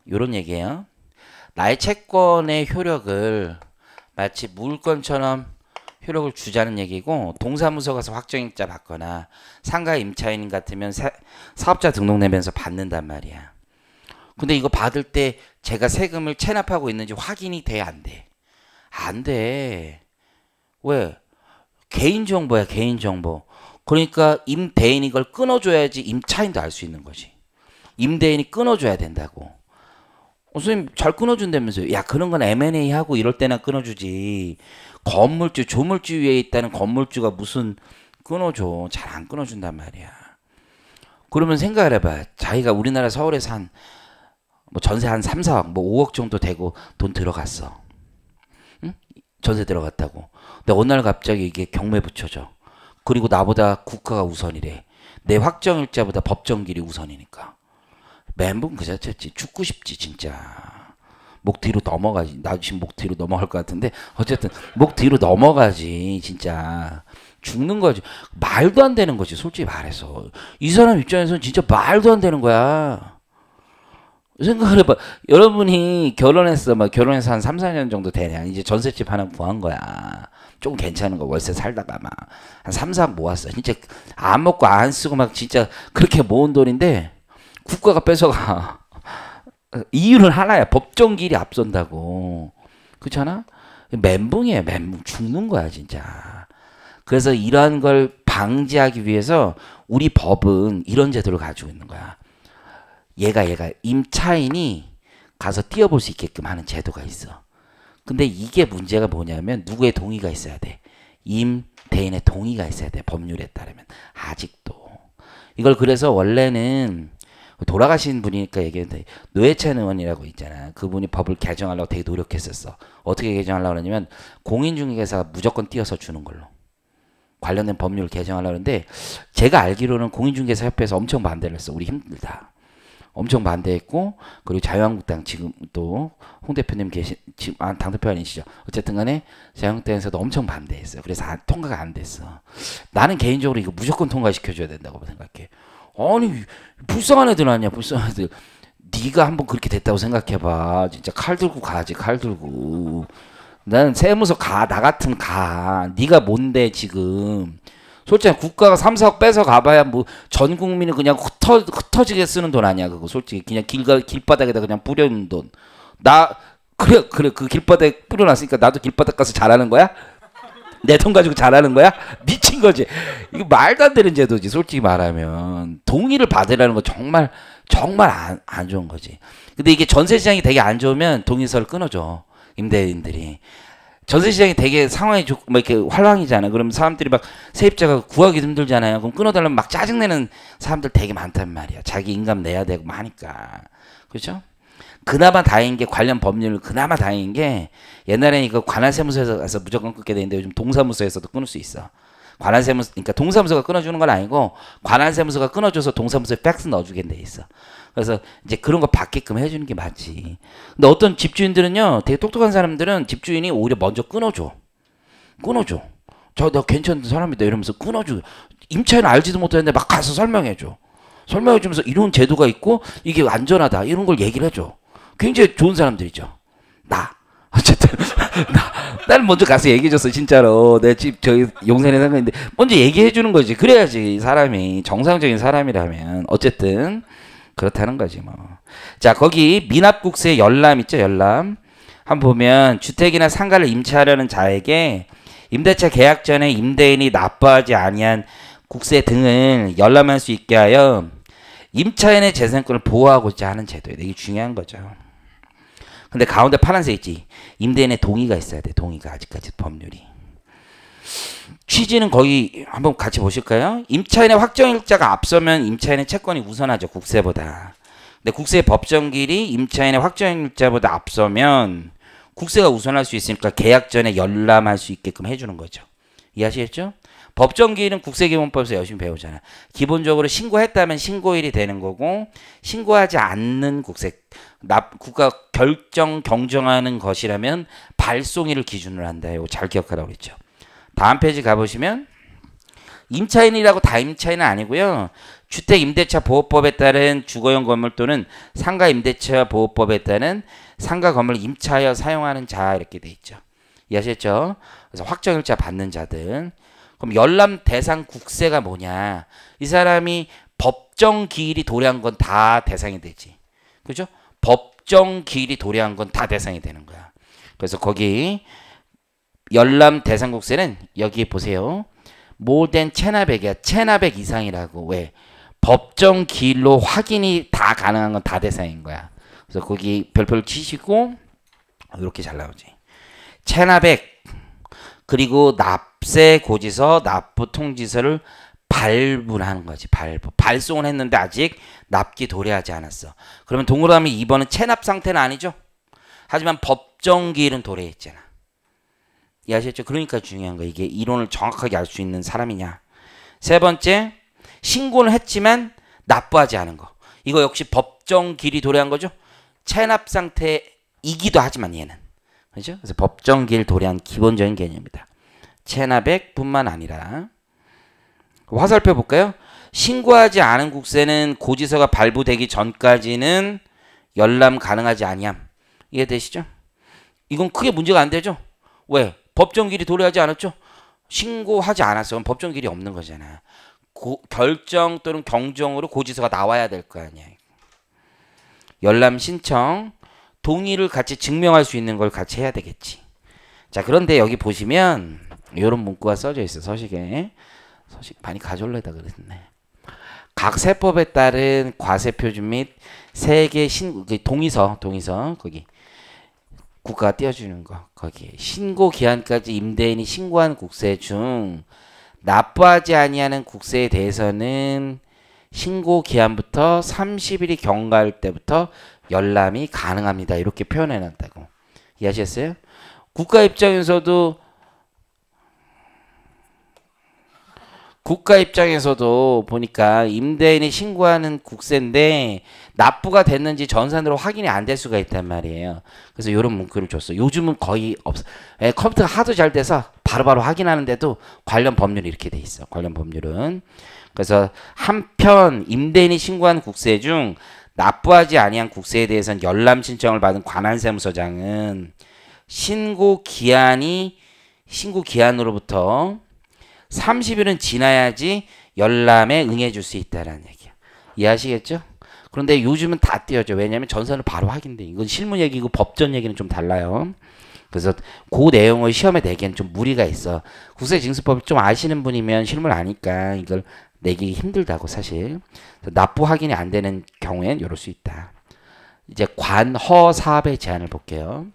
이런 얘기예요. 나의 채권의 효력을 마치 물건처럼 효력을 주자는 얘기고, 동사무소 가서 확정일자 받거나 상가 임차인 같으면 사업자 등록 내면서 받는단 말이야. 근데 이거 받을 때 제가 세금을 체납하고 있는지 확인이 돼, 안 돼? 안 돼. 왜? 개인정보야, 개인정보. 그러니까 임대인이 이걸 끊어줘야지 임차인도 알 수 있는 거지. 임대인이 끊어줘야 된다고. 선생님 잘 끊어준다면서요. 야, 그런 건 M&A 하고 이럴 때나 끊어주지. 건물주, 조물주 위에 있다는 건물주가 무슨 끊어줘. 잘 안 끊어준단 말이야. 그러면 생각을 해봐. 자기가 우리나라 서울에서 뭐 전세 한 3, 4억, 뭐 5억 정도 되고 돈 들어갔어. 응? 전세 들어갔다고. 근데 어느 날 갑자기 이게 경매 붙여져. 그리고 나보다 국가가 우선이래. 내 확정일자보다 법정길이 우선이니까. 멘붕 그 자체지. 죽고 싶지 진짜. 목 뒤로 넘어가지. 나 지금 목 뒤로 넘어갈 것 같은데 어쨌든 목 뒤로 넘어가지 진짜. 죽는 거지. 말도 안 되는 거지 솔직히 말해서. 이 사람 입장에서는 진짜 말도 안 되는 거야. 생각을 해봐. 여러분이 결혼해서 한 3, 4년 정도 되냐. 이제 전셋집 하나 구한 거야. 조금 괜찮은 거 월세 살다가 막 한 3, 4억 모았어. 진짜 안 먹고 안 쓰고 막 진짜 그렇게 모은 돈인데 국가가 뺏어가. 이유는 하나야. 법정길이 앞선다고. 그렇잖아? 멘붕이에요. 멘붕. 죽는 거야 진짜. 그래서 이러한 걸 방지하기 위해서 우리 법은 이런 제도를 가지고 있는 거야. 얘가 임차인이 가서 뛰어볼 수 있게끔 하는 제도가 있어. 근데 이게 문제가 뭐냐면 누구의 동의가 있어야 돼. 임대인의 동의가 있어야 돼. 법률에 따르면. 아직도. 이걸 그래서 원래는 돌아가신 분이니까 얘기했는데 노회찬 의원이라고 있잖아. 그분이 법을 개정하려고 되게 노력했었어. 어떻게 개정하려고 그러냐면 공인중개사가 무조건 뛰어서 주는 걸로. 관련된 법률을 개정하려고 하는데 제가 알기로는 공인중개사협회에서 엄청 반대를 했어. 우리 힘들다. 엄청 반대했고, 그리고 자유한국당 지금 또 홍 대표님 지금 당대표 아니시죠? 어쨌든 간에 자유한국당에서도 엄청 반대했어요. 그래서 통과가 안 됐어. 나는 개인적으로 이거 무조건 통과시켜줘야 된다고 생각해. 아니 불쌍한 애들 아니야. 불쌍한 애들. 네가 한번 그렇게 됐다고 생각해봐. 진짜 칼 들고 가지. 칼 들고. 난 세무서 가. 나 같으면 가. 네가 뭔데 지금. 솔직히 국가가 3, 4억 뺏어 가봐야 뭐 전 국민이 그냥 흩어지게 쓰는 돈 아니야 그거. 솔직히 그냥 길바닥에다 그냥 뿌려놓은 돈. 나 그래 그 길바닥에 뿌려놨으니까 나도 길바닥 가서 잘하는 거야? 내 돈 가지고 잘하는 거야? 미친 거지. 이거 말도 안 되는 제도지. 솔직히 말하면 동의를 받으라는 거 정말 안 좋은 거지. 근데 이게 전세 시장이 되게 안 좋으면 동의서를 끊어줘. 임대인들이. 전세 시장이 되게 상황이 좋고 막 이렇게 활황이잖아. 그럼 사람들이 막 세입자가 구하기 힘들잖아요. 그럼 끊어달라면 막 짜증내는 사람들 되게 많단 말이야. 자기 인감 내야 되고 막 하니까. 그렇죠? 그나마 다행인 게 관련 법률 그나마 다행인 게 옛날에는 이거 관할세무서에서 가서 무조건 끊게 되는데 요즘 동사무소에서도 끊을 수 있어. 관할세무서 그러니까 동사무소가 끊어주는 건 아니고 관할세무서가 끊어줘서 동사무소에 팩스 넣어주게 돼 있어. 그래서 이제 그런 거 받게끔 해주는 게 맞지. 근데 어떤 집주인들은요, 되게 똑똑한 사람들은 집주인이 오히려 먼저 끊어줘. 나 괜찮은 사람이다 이러면서 끊어줘. 임차인은 알지도 못하는데 막 가서 설명해줘. 설명해주면서 이런 제도가 있고 이게 안전하다 이런 걸 얘기를 해줘. 굉장히 좋은 사람들이죠. 어쨌든 나는 먼저 가서 얘기해줬어 진짜로. 내 집 저기 용산에 사는 건데 먼저 얘기해주는 거지. 그래야지 사람이 정상적인 사람이라면. 어쨌든 그렇다는 거지 뭐. 자 거기 미납국세 열람 있죠. 열람 한번 보면 주택이나 상가를 임차하려는 자에게 임대차 계약 전에 임대인이 납부하지 아니한 국세 등을 열람할 수 있게 하여 임차인의 재산권을 보호하고자 하는 제도예요. 이게 중요한 거죠. 근데 가운데 파란색 있지. 임대인의 동의가 있어야 돼. 동의가 아직까지 법률이. 취지는 거기 한번 같이 보실까요? 임차인의 확정일자가 앞서면 임차인의 채권이 우선하죠. 국세보다. 근데 국세의 법정기일이 임차인의 확정일자보다 앞서면 국세가 우선할 수 있으니까 계약 전에 열람할 수 있게끔 해주는 거죠. 이해하시겠죠? 법정기일은 국세기본법에서 열심히 배우잖아. 기본적으로 신고했다면 신고일이 되는 거고 신고하지 않는 국세 국가 결정 경정하는 것이라면 발송일을 기준으로 한다. 이거 잘 기억하라고 그랬죠. 다음 페이지 가보시면 임차인이라고 다 임차인은 아니고요. 주택임대차보호법에 따른 주거용 건물 또는 상가임대차보호법에 따른 상가 건물을 임차하여 사용하는 자 이렇게 돼 있죠. 이해하셨죠? 그래서 확정일자 받는 자들. 그럼 열람 대상 국세가 뭐냐? 이 사람이 법정 기일이 도래한 건 다 대상이 되지. 그죠? 법정 기일이 도래한 건 다 대상이 되는 거야. 그래서 거기 열람 대상 국세는 여기 보세요. more than 1,500이야. 1,500 이상이라고. 왜? 법정 기일로 확인이 다 가능한 건 다 대상인 거야. 그래서 거기 별표를 치시고 이렇게 잘 나오지. 1,500 그리고 납세 고지서, 납부 통지서를 발부하는 거지. 발송을 했는데 아직 납기 도래하지 않았어. 그러면 동그라미 2번은 체납 상태는 아니죠. 하지만 법정 기일은 도래했잖아. 이해하셨죠? 그러니까 중요한 거. 이게 이론을 정확하게 알 수 있는 사람이냐. 세 번째, 신고는 했지만 납부하지 않은 거. 이거 역시 법정 기일이 도래한 거죠. 체납 상태이기도 하지만 얘는. 그렇죠? 그래서 법정 기일 도래한 기본적인 개념입니다. 체납액뿐만 아니라 화살표 볼까요? 신고하지 않은 국세는 고지서가 발부되기 전까지는 열람 가능하지 아니함. 이해되시죠? 이건 크게 문제가 안 되죠? 왜? 법정기일이 도래하지 않았죠? 신고하지 않았어. 그럼 법정기일이 없는 거잖아. 결정 또는 경정으로 고지서가 나와야 될 거 아니야. 열람 신청, 동의를 같이 증명할 수 있는 걸 같이 해야 되겠지. 자, 그런데 여기 보시면 이런 문구가 써져 있어. 서식에. 서식 많이 가져올래다 그랬네. 각 세법에 따른 과세표준 및 세계 동의서 거기 국가가 띄워주는 거 거기 신고 기한까지 임대인이 신고한 국세 중 납부하지 아니하는 국세에 대해서는 신고 기한부터 30일이 경과할 때부터 열람이 가능합니다. 이렇게 표현해 놨다고. 이해하셨어요? 국가 입장에서도 보니까 임대인이 신고하는 국세인데 납부가 됐는지 전산으로 확인이 안 될 수가 있단 말이에요. 그래서 이런 문구를 줬어. 요즘은 거의 없어. 컴퓨터가 하도 잘 돼서 바로바로 확인하는데도 관련 법률이 이렇게 돼 있어. 관련 법률은. 그래서 한편 임대인이 신고한 국세 중 납부하지 아니한 국세에 대해서는 열람 신청을 받은 관할세무서장은 신고 기한으로부터 30일은 지나야지 열람에 응해줄 수 있다라는 얘기야. 이해하시겠죠? 그런데 요즘은 다 띄어져. 왜냐하면 전산을 바로 확인돼. 이건 실무 얘기고 법전 얘기는 좀 달라요. 그래서 그 내용을 시험에 내기엔 좀 무리가 있어. 국세징수법을 좀 아시는 분이면 실무를 아니까 이걸 내기 힘들다고 사실. 납부 확인이 안 되는 경우엔 이럴 수 있다. 이제 관허 사업의 제한을 볼게요.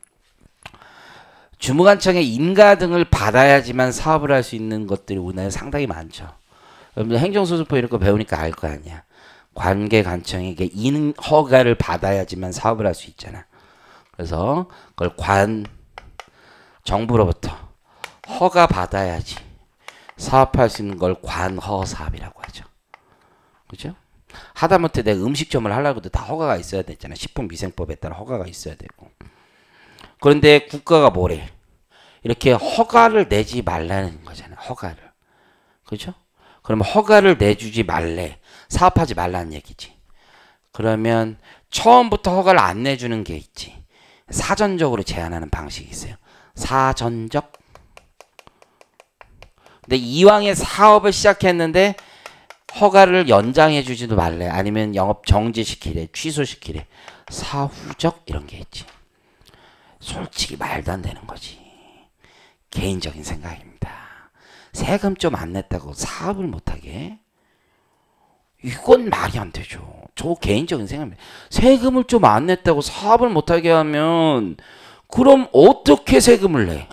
주무관청의 인가 등을 받아야지만 사업을 할 수 있는 것들이 우리나라에 상당히 많죠. 여러분들 행정소수법 이런 거 배우니까 알 거 아니야. 관계관청에게 인허가를 받아야지만 사업을 할 수 있잖아. 그래서 그걸 정부로부터 허가 받아야지 사업할 수 있는 걸 관허 사업이라고 하죠. 그죠? 하다못해 내가 음식점을 하려고 해도 다 허가가 있어야 되잖아. 식품위생법에 따라 허가가 있어야 되고. 그런데 국가가 뭐래? 이렇게 허가를 내지 말라는 거잖아. 허가를. 그죠? 그러면 허가를 내주지 말래. 사업하지 말라는 얘기지. 그러면 처음부터 허가를 안 내주는 게 있지. 사전적으로 제한하는 방식이 있어요. 사전적. 근데 이왕에 사업을 시작했는데 허가를 연장해 주지도 말래. 아니면 영업 정지시키래. 취소시키래. 사후적 이런 게 있지. 솔직히 말도 안 되는 거지. 개인적인 생각입니다. 세금 좀 안 냈다고 사업을 못하게? 이건 말이 안 되죠. 저 개인적인 생각입니다. 세금을 좀 안 냈다고 사업을 못하게 하면 그럼 어떻게 세금을 내?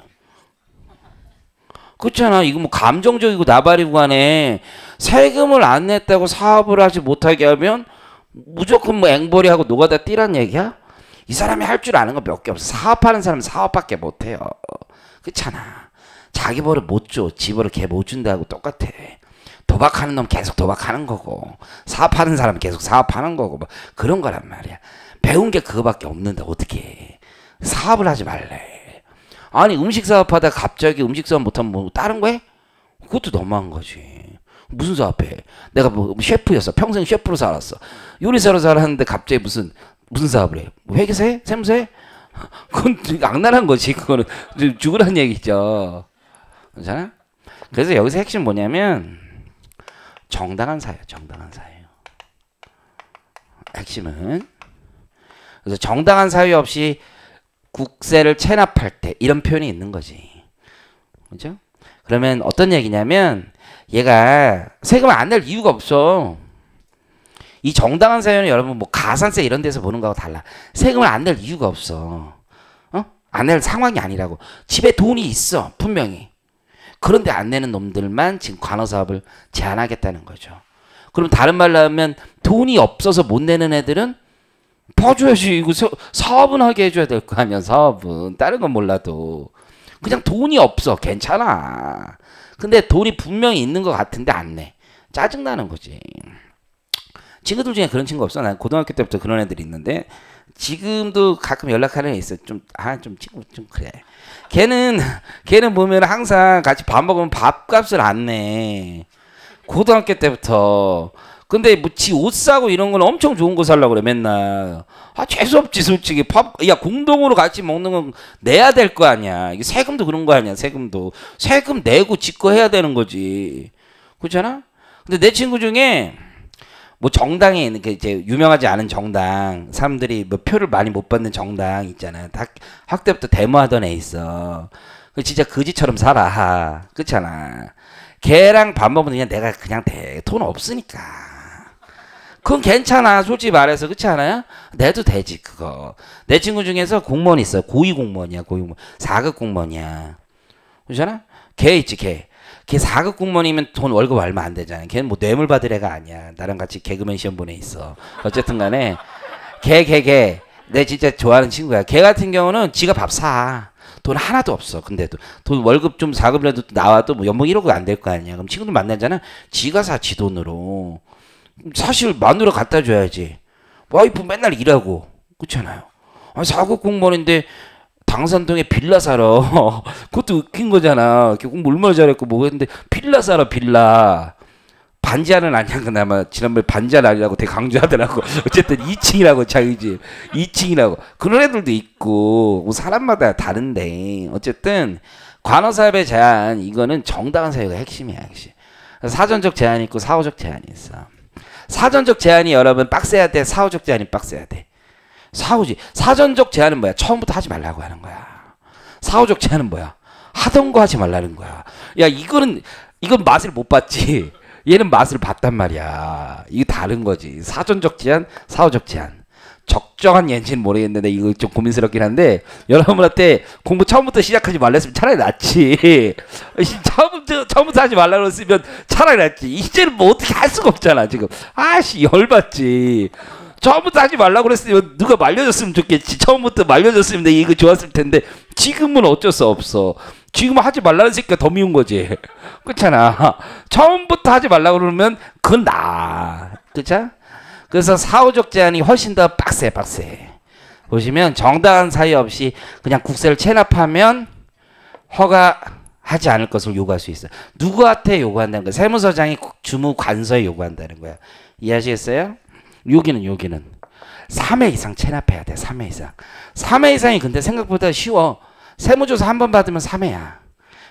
그렇잖아. 이거 뭐 감정적이고 나발이고 간에 세금을 안 냈다고 사업을 하지 못하게 하면 무조건 뭐 앵벌이하고 노가다 뛰란 얘기야? 이 사람이 할 줄 아는 거 몇 개 없어. 사업하는 사람은 사업밖에 못해요. 그렇잖아. 자기 벌을 못 줘. 지 벌을 걔 못 준다고 똑같아. 도박하는 놈 계속 도박하는 거고 사업하는 사람은 계속 사업하는 거고 뭐 그런 거란 말이야. 배운 게 그거밖에 없는데 어떻게 해. 사업을 하지 말래. 아니 음식 사업하다 갑자기 음식 사업 못하면 뭐 다른 거 해? 그것도 너무한 거지. 무슨 사업해? 내가 뭐 셰프였어. 평생 셰프로 살았어. 요리사로 살았는데 갑자기 무슨 사업을 해? 뭐 회계세? 세무세? 그건 악랄한 거지. 그거는 죽으란 얘기죠. 괜찮아? 그래서 여기서 핵심 뭐냐면 정당한 사유, 정당한 사유. 핵심은 그래서 정당한 사유 없이 국세를 체납할 때 이런 표현이 있는 거지. 그죠? 그러면 어떤 얘기냐면 얘가 세금을 안 낼 이유가 없어. 이 정당한 사유는 여러분 뭐 가산세 이런 데서 보는 거하고 달라. 세금을 안 낼 이유가 없어. 안 낼 상황이 아니라고. 집에 돈이 있어. 분명히. 그런데 안 내는 놈들만 지금 관어사업을 제한하겠다는 거죠. 그럼 다른 말로 하면 돈이 없어서 못 내는 애들은 봐줘야지. 이거 사업은 하게 해줘야 될 거 아니야. 사업은. 다른 건 몰라도. 그냥 돈이 없어. 괜찮아. 근데 돈이 분명히 있는 것 같은데 안 내. 짜증나는 거지. 친구들 중에 그런 친구 없어? 난 고등학교 때부터 그런 애들이 있는데 지금도 가끔 연락하는 애 있어. 좀 친구 좀 그래. 걔는 보면 항상 같이 밥 먹으면 밥값을 안 내. 고등학교 때부터. 근데 뭐 지 옷 사고 이런 건 엄청 좋은 거 살려고 그래 맨날. 재수없지 솔직히. 야 공동으로 같이 먹는 건 내야 될 거 아니야. 이게 세금도 그런 거 아니야. 세금도. 세금 내고 지 거 해야 되는 거지. 그렇잖아? 근데 내 친구 중에 뭐 정당에 있는 게 이제 유명하지 않은 정당 사람들이 뭐 표를 많이 못 받는 정당 있잖아. 학교 때부터 데모하던 애 있어. 그 진짜 거지처럼 살아. 그렇잖아. 걔랑 밥 먹으면 그냥 내가 그냥 돈 없으니까. 그건 괜찮아. 솔직히 말해서 그렇지 않아요? 내도 되지 그거. 내 친구 중에서 공무원 있어. 고위 공무원이야. 고위 공무원. 4급 공무원이야. 그렇잖아? 걔 있지 걔. 걔 4급 공무원이면 돈 월급 얼마 안 되잖아. 걔는 뭐 뇌물 받을 애가 아니야. 나랑 같이 개그맨 시험 보내 있어. 어쨌든 간에 걔 내 진짜 좋아하는 친구야. 걔 같은 경우는 지가 밥 사. 돈 하나도 없어. 근데도 돈 월급 좀 4급이라도 나와도 뭐 연봉 1억 안 될 거 아니야. 그럼 친구들 만나잖아. 지가 사 지 돈으로. 사실 마누라 갖다 줘야지. 와이프 맨날 일하고. 그렇잖아요. 4급 공무원인데 당산동에 빌라 사러. 그것도 웃긴 거잖아. 공부 얼마나 잘했고 뭐 했는데 빌라 사러 빌라. 반지하는 아니야. 그나마 지난번에 반지하는 아니라고 되게 강조하더라고. 어쨌든 2층이라고 자기 집 2층이라고 그런 애들도 있고 뭐 사람마다 다른데 어쨌든 관어사업의 제한 이거는 정당한 사유가 핵심이야. 핵심. 사전적 제한이 있고 사후적 제한이 있어. 사전적 제한이 여러분 빡세야 돼. 사후적 제한이 빡세야 돼. 사후지. 사전적 제한은 뭐야? 처음부터 하지 말라고 하는 거야. 사후적 제한은 뭐야? 하던 거 하지 말라는 거야. 야 이건 맛을 못 봤지. 얘는 맛을 봤단 말이야. 이게 다른 거지. 사전적 제한, 사후적 제한. 적정한 예인지는 모르겠는데 이거 좀 고민스럽긴 한데 여러분한테 공부 처음부터 시작하지 말랬으면 차라리 낫지. 처음부터 하지 말라고 했으면 차라리 낫지. 이제는 뭐 어떻게 할 수가 없잖아 지금. 아씨 열받지. 처음부터 하지 말라고 그랬으면 누가 말려줬으면 좋겠지. 처음부터 말려줬으면 내가 이거 좋았을 텐데 지금은 어쩔 수 없어. 지금 하지 말라는 새끼가 더 미운 거지. 그렇잖아. 처음부터 하지 말라고 그러면 그건 나아. 그쵸? 그래서 사후적 제한이 훨씬 더 빡세. 보시면 정당한 사유 없이 그냥 국세를 체납하면 허가하지 않을 것을 요구할 수 있어요. 누구한테 요구한다는 거야? 세무서장이 주무관서에 요구한다는 거야. 이해하시겠어요? 여기는 3회 이상 체납해야 돼. 3회 이상. 3회 이상이 근데 생각보다 쉬워. 세무조사 한 번 받으면 3회야.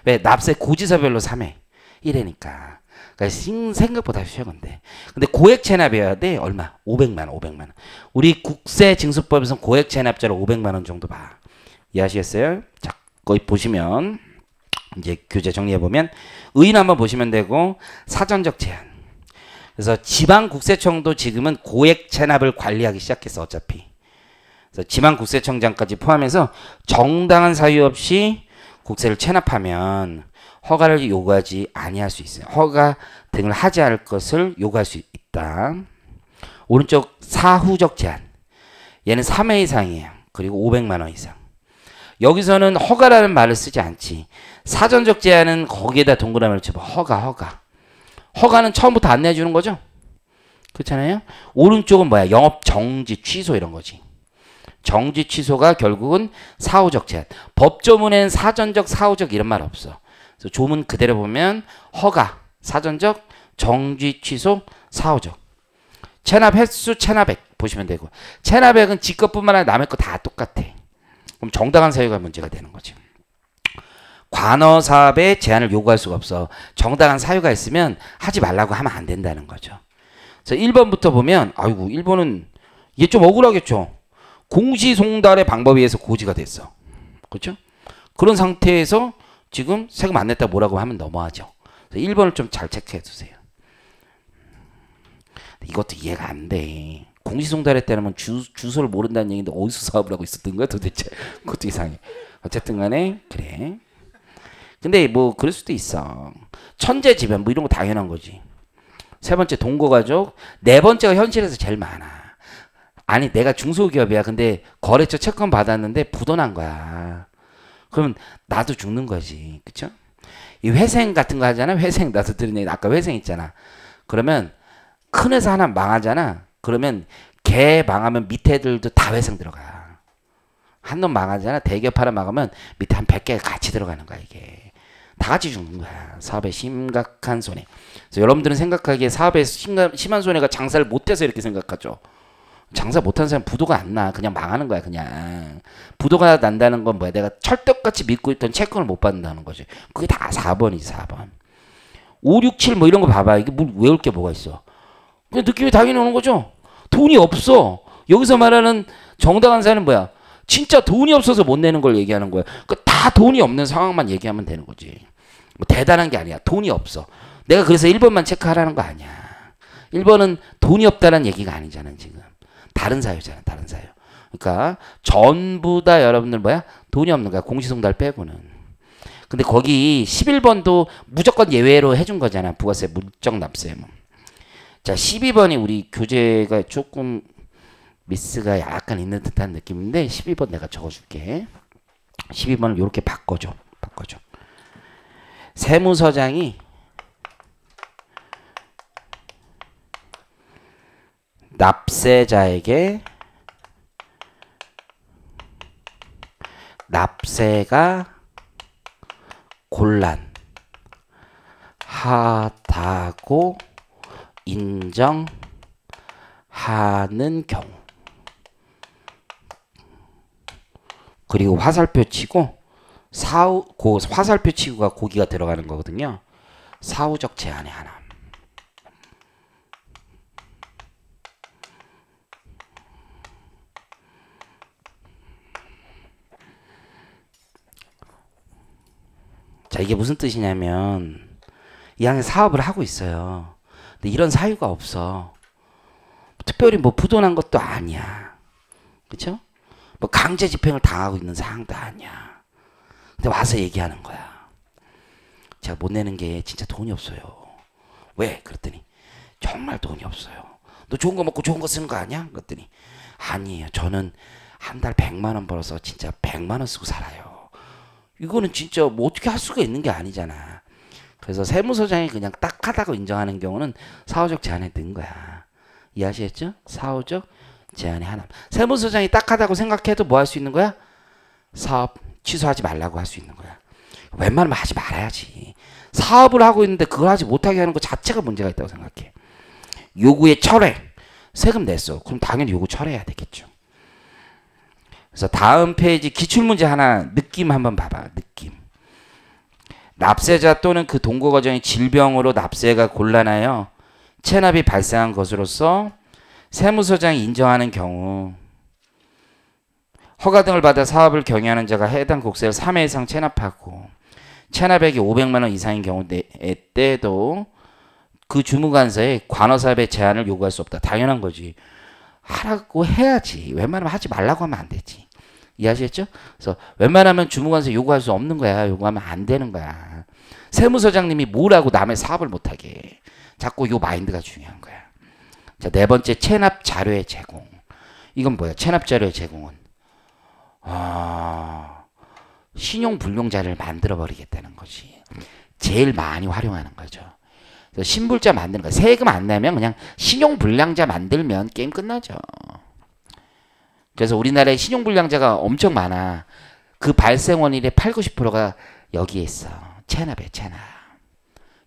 왜? 납세 고지서별로 3회. 이래니까. 그러니까 생각보다 쉬워 근데. 근데 고액 체납해야 돼. 얼마? 500만 원. 우리 국세징수법에서는 고액 체납자를 500만 원 정도 봐. 이해하시겠어요? 자, 거기 보시면 이제 교재 정리해 보면 의인 한번 보시면 되고 사전적 제한. 그래서 지방국세청도 지금은 고액 체납을 관리하기 시작했어 어차피. 그래서 지방국세청장까지 포함해서 정당한 사유 없이 국세를 체납하면 허가를 요구하지 아니할 수 있어요. 허가 등을 하지 않을 것을 요구할 수 있다. 오른쪽 사후적 제한. 얘는 3회 이상이에요. 그리고 500만 원 이상. 여기서는 허가라는 말을 쓰지 않지. 사전적 제한은 거기에다 동그라미를 쳐봐. 허가. 허가는 처음부터 안 내주는 거죠? 그렇잖아요? 오른쪽은 뭐야? 영업 정지, 취소 이런 거지. 정지, 취소가 결국은 사후적 제한. 법조문에는 사전적, 사후적 이런 말 없어. 그래서 조문 그대로 보면 허가, 사전적, 정지, 취소, 사후적. 체납 횟수, 체납액 보시면 되고 체납액은 지 것뿐만 아니라 남의 거 다 똑같아. 그럼 정당한 사유가 문제가 되는 거지. 관어사업에 제한을 요구할 수가 없어. 정당한 사유가 있으면 하지 말라고 하면 안 된다는 거죠. 그래서 1번부터 보면 아이고 1번은 이게 좀 억울하겠죠. 공시송달의 방법에 의해서 고지가 됐어. 그렇죠? 그런 상태에서 지금 세금 안 냈다 뭐라고 하면 넘어가죠. 1번을 좀 잘 체크해 두세요. 이것도 이해가 안 돼. 공시송달에 따르면 주소를 모른다는 얘기인데 어디서 사업을 하고 있었던 거야 도대체. 그것도 이상해. 어쨌든 간에 그래. 근데 뭐 그럴 수도 있어. 천재지변 뭐 이런 거 당연한 거지. 세 번째 동거가족. 네 번째가 현실에서 제일 많아. 아니 내가 중소기업이야. 근데 거래처 채권 받았는데 부도난 거야. 그러면 나도 죽는 거지. 그쵸? 이 회생 같은 거 하잖아. 회생 나도 들은 얘기 아까 회생 있잖아. 그러면 큰 회사 하나 망하잖아. 그러면 걔 망하면 밑에 애들도 다 회생 들어가. 한 놈 망하잖아. 대기업 하나 망하면 밑에 한 100개가 같이 들어가는 거야 이게. 다 같이 죽는 거야. 사업에 심각한 손해. 그래서 여러분들은 생각하기에 사업에 심한 손해가 장사를 못해서 이렇게 생각하죠. 장사 못한 사람 부도가 안 나. 그냥 망하는 거야 그냥. 부도가 난다는 건 뭐야. 내가 철떡같이 믿고 있던 채권을 못 받는다는 거지. 그게 다 4번이지 4번. 5, 6, 7 뭐 이런 거 봐봐. 이게 뭘 외울 게 뭐가 있어. 그냥 느낌이 당연히 오는 거죠. 돈이 없어. 여기서 말하는 정당한 사유는 뭐야. 진짜 돈이 없어서 못 내는 걸 얘기하는 거야. 그러니까 다 돈이 없는 상황만 얘기하면 되는 거지. 뭐 대단한 게 아니야. 돈이 없어. 내가 그래서 1번만 체크하라는 거 아니야. 1번은 돈이 없다는 얘기가 아니잖아 지금. 다른 사유잖아. 다른 사유. 그러니까 전부 다 여러분들 뭐야? 돈이 없는 거야. 공시송달 빼고는. 근데 거기 11번도 무조건 예외로 해준 거잖아. 부가세 물적 납세. 뭐. 자 12번이 우리 교재가 조금 미스가 약간 있는 듯한 느낌인데 12번 내가 적어줄게. 12번을 이렇게 바꿔줘. 세무서장이 납세자에게 납세가 곤란하다고 인정하는 경우. 그리고 화살표 치고 그 화살표 치고가 고기가 들어가는 거거든요. 사후적 제한의 하나. 자, 이게 무슨 뜻이냐면 이 안에 사업을 하고 있어요. 근데 이런 사유가 없어. 특별히 뭐 부도난 것도 아니야. 그쵸? 뭐 강제 집행을 당하고 있는 상황도 아니야. 근데 와서 얘기하는 거야. 제가 못 내는 게 진짜 돈이 없어요. 왜? 그랬더니 정말 돈이 없어요. 너 좋은 거 먹고 좋은 거 쓰는 거 아니야? 그랬더니 아니에요. 저는 한 달 100만 원 벌어서 진짜 100만 원 쓰고 살아요. 이거는 진짜 뭐 어떻게 할 수가 있는 게 아니잖아. 그래서 세무서장이 그냥 딱하다고 인정하는 경우는 사후적 제한에 든 거야. 이해하시겠죠? 사후적 제한의 하나. 세무서장이 딱하다고 생각해도 뭐 할 수 있는 거야? 사업 취소하지 말라고 할 수 있는 거야. 웬만하면 하지 말아야지. 사업을 하고 있는데 그걸 하지 못하게 하는 것 자체가 문제가 있다고 생각해. 요구의 철회. 세금 냈어. 그럼 당연히 요구 철회해야 되겠죠. 그래서 다음 페이지 기출문제 하나 느낌 한번 봐봐. 느낌. 납세자 또는 그 동거 과정의 질병으로 납세가 곤란하여 체납이 발생한 것으로서 세무서장이 인정하는 경우 허가 등을 받아 사업을 경영하는 자가 해당 국세를 3회 이상 체납하고 체납액이 500만 원 이상인 경우 때도 그 주무관서에 관어사업의 제한을 요구할 수 없다. 당연한 거지. 하라고 해야지. 웬만하면 하지 말라고 하면 안 되지. 이해하시겠죠? 그래서 웬만하면 주무관서 요구할 수 없는 거야. 요구하면 안 되는 거야. 세무서장님이 뭐라고 남의 사업을 못하게. 자꾸 요 마인드가 중요한 거야. 자, 네 번째 체납 자료의 제공. 이건 뭐야? 체납 자료의 제공은 신용 불량자를 만들어 버리겠다는 거지. 제일 많이 활용하는 거죠. 그래서 신불자 만드는 거. 세금 안 내면 그냥 신용 불량자 만들면 게임 끝나죠. 그래서 우리나라에 신용 불량자가 엄청 많아. 그 발생 원인의 8, 90%가 여기에 있어. 체납에 체납.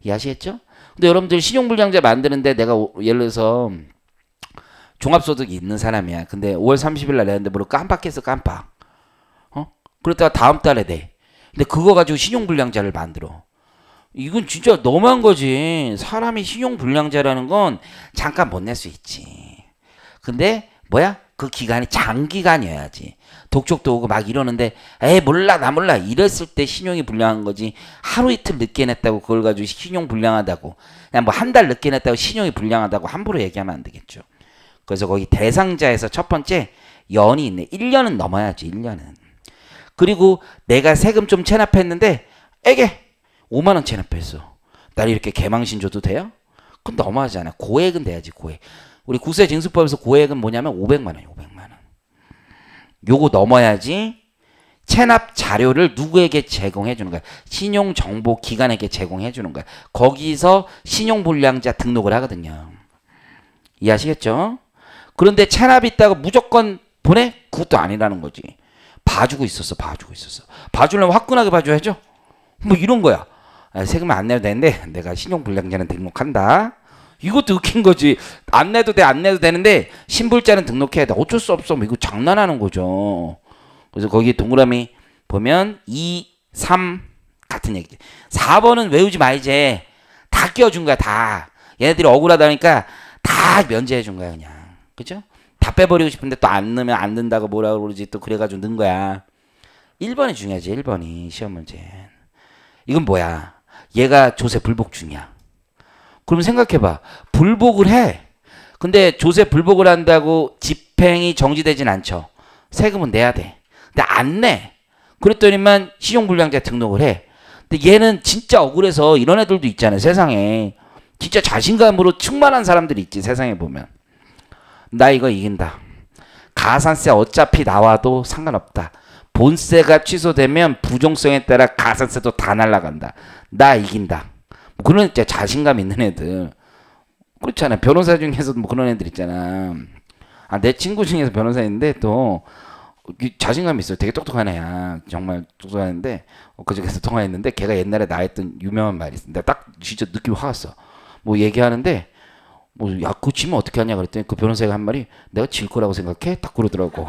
이해하시겠죠? 근데 여러분들 신용 불량자 만드는데 내가 예를 들어서 종합소득이 있는 사람이야. 근데 5월 30일 날 내는데 뭘 깜빡했어. 깜빡. 그랬다가 다음 달에 내. 근데 그거 가지고 신용 불량자를 만들어. 이건 진짜 너무한 거지. 사람이 신용 불량자라는 건 잠깐 못 낼 수 있지. 근데 뭐야? 그 기간이 장기간이어야지. 독촉도 오고 막 이러는데 에이 몰라 나 몰라 이랬을 때 신용이 불량한 거지. 하루 이틀 늦게 냈다고 그걸 가지고 신용 불량하다고 그냥 뭐 한 달 늦게 냈다고 신용이 불량하다고 함부로 얘기하면 안 되겠죠. 그래서 거기 대상자에서 첫 번째 연이 있네. 1년은 넘어야지. 1년은. 그리고 내가 세금 좀 체납했는데 에게 5만 원 체납했어. 날 이렇게 개망신 줘도 돼요? 그건 너무하잖아. 고액은 돼야지. 고액. 우리 국세징수법에서 고액은 뭐냐면 500만 원이에요. 500만 원. 요거 넘어야지 체납 자료를 누구에게 제공해 주는 거야. 신용정보기관에게 제공해 주는 거야. 거기서 신용불량자 등록을 하거든요. 이해하시겠죠? 그런데 체납이 있다고 무조건 보내? 그것도 아니라는 거지. 봐주고 있었어. 봐주고 있었어. 봐주려면 화끈하게 봐줘야죠. 뭐 이런 거야. 세금 안 내도 되는데 내가 신용불량자는 등록한다. 이것도 웃긴 거지. 안 내도 돼, 안 내도 되는데 신불자는 등록해야 돼. 어쩔 수 없어. 뭐 이거 장난하는 거죠. 그래서 거기 동그라미 보면 2, 3 같은 얘기지. 4번은 외우지 마 이제. 다 끼워준 거야 다. 얘네들이 억울하다니까 다 면제해 준 거야 그냥. 그죠? 다 빼버리고 싶은데 또 안 넣으면 안 넣는다고 뭐라 그러지 또 그래가지고 넣은 거야. 1번이 중요하지. 1번이 시험 문제. 이건 뭐야? 얘가 조세 불복 중이야. 그럼 생각해봐. 불복을 해. 근데 조세 불복을 한다고 집행이 정지되진 않죠. 세금은 내야 돼. 근데 안 내. 그랬더니만 신용불량자 등록을 해. 근데 얘는 진짜 억울해서 이런 애들도 있잖아요. 세상에. 진짜 자신감으로 충만한 사람들이 있지. 세상에 보면. 나 이거 이긴다. 가산세 어차피 나와도 상관없다. 본세가 취소되면 부종성에 따라 가산세도 다 날라간다. 나 이긴다. 그런 진짜 자신감 있는 애들. 그렇잖아. 변호사 중에서도 뭐 그런 애들 있잖아. 내 친구 중에서 변호사인데 또 자신감이 있어요. 되게 똑똑한 애야. 정말 똑똑한 애인데 그중에서 통화했는데 걔가 옛날에 나 했던 유명한 말이 있어. 내가 딱 진짜 느낌이 확 왔어. 뭐 얘기하는데 뭐, 야, 그거 지면 어떻게 하냐 그랬더니 그 변호사가 한 말이 내가 질 거라고 생각해? 딱 그러더라고.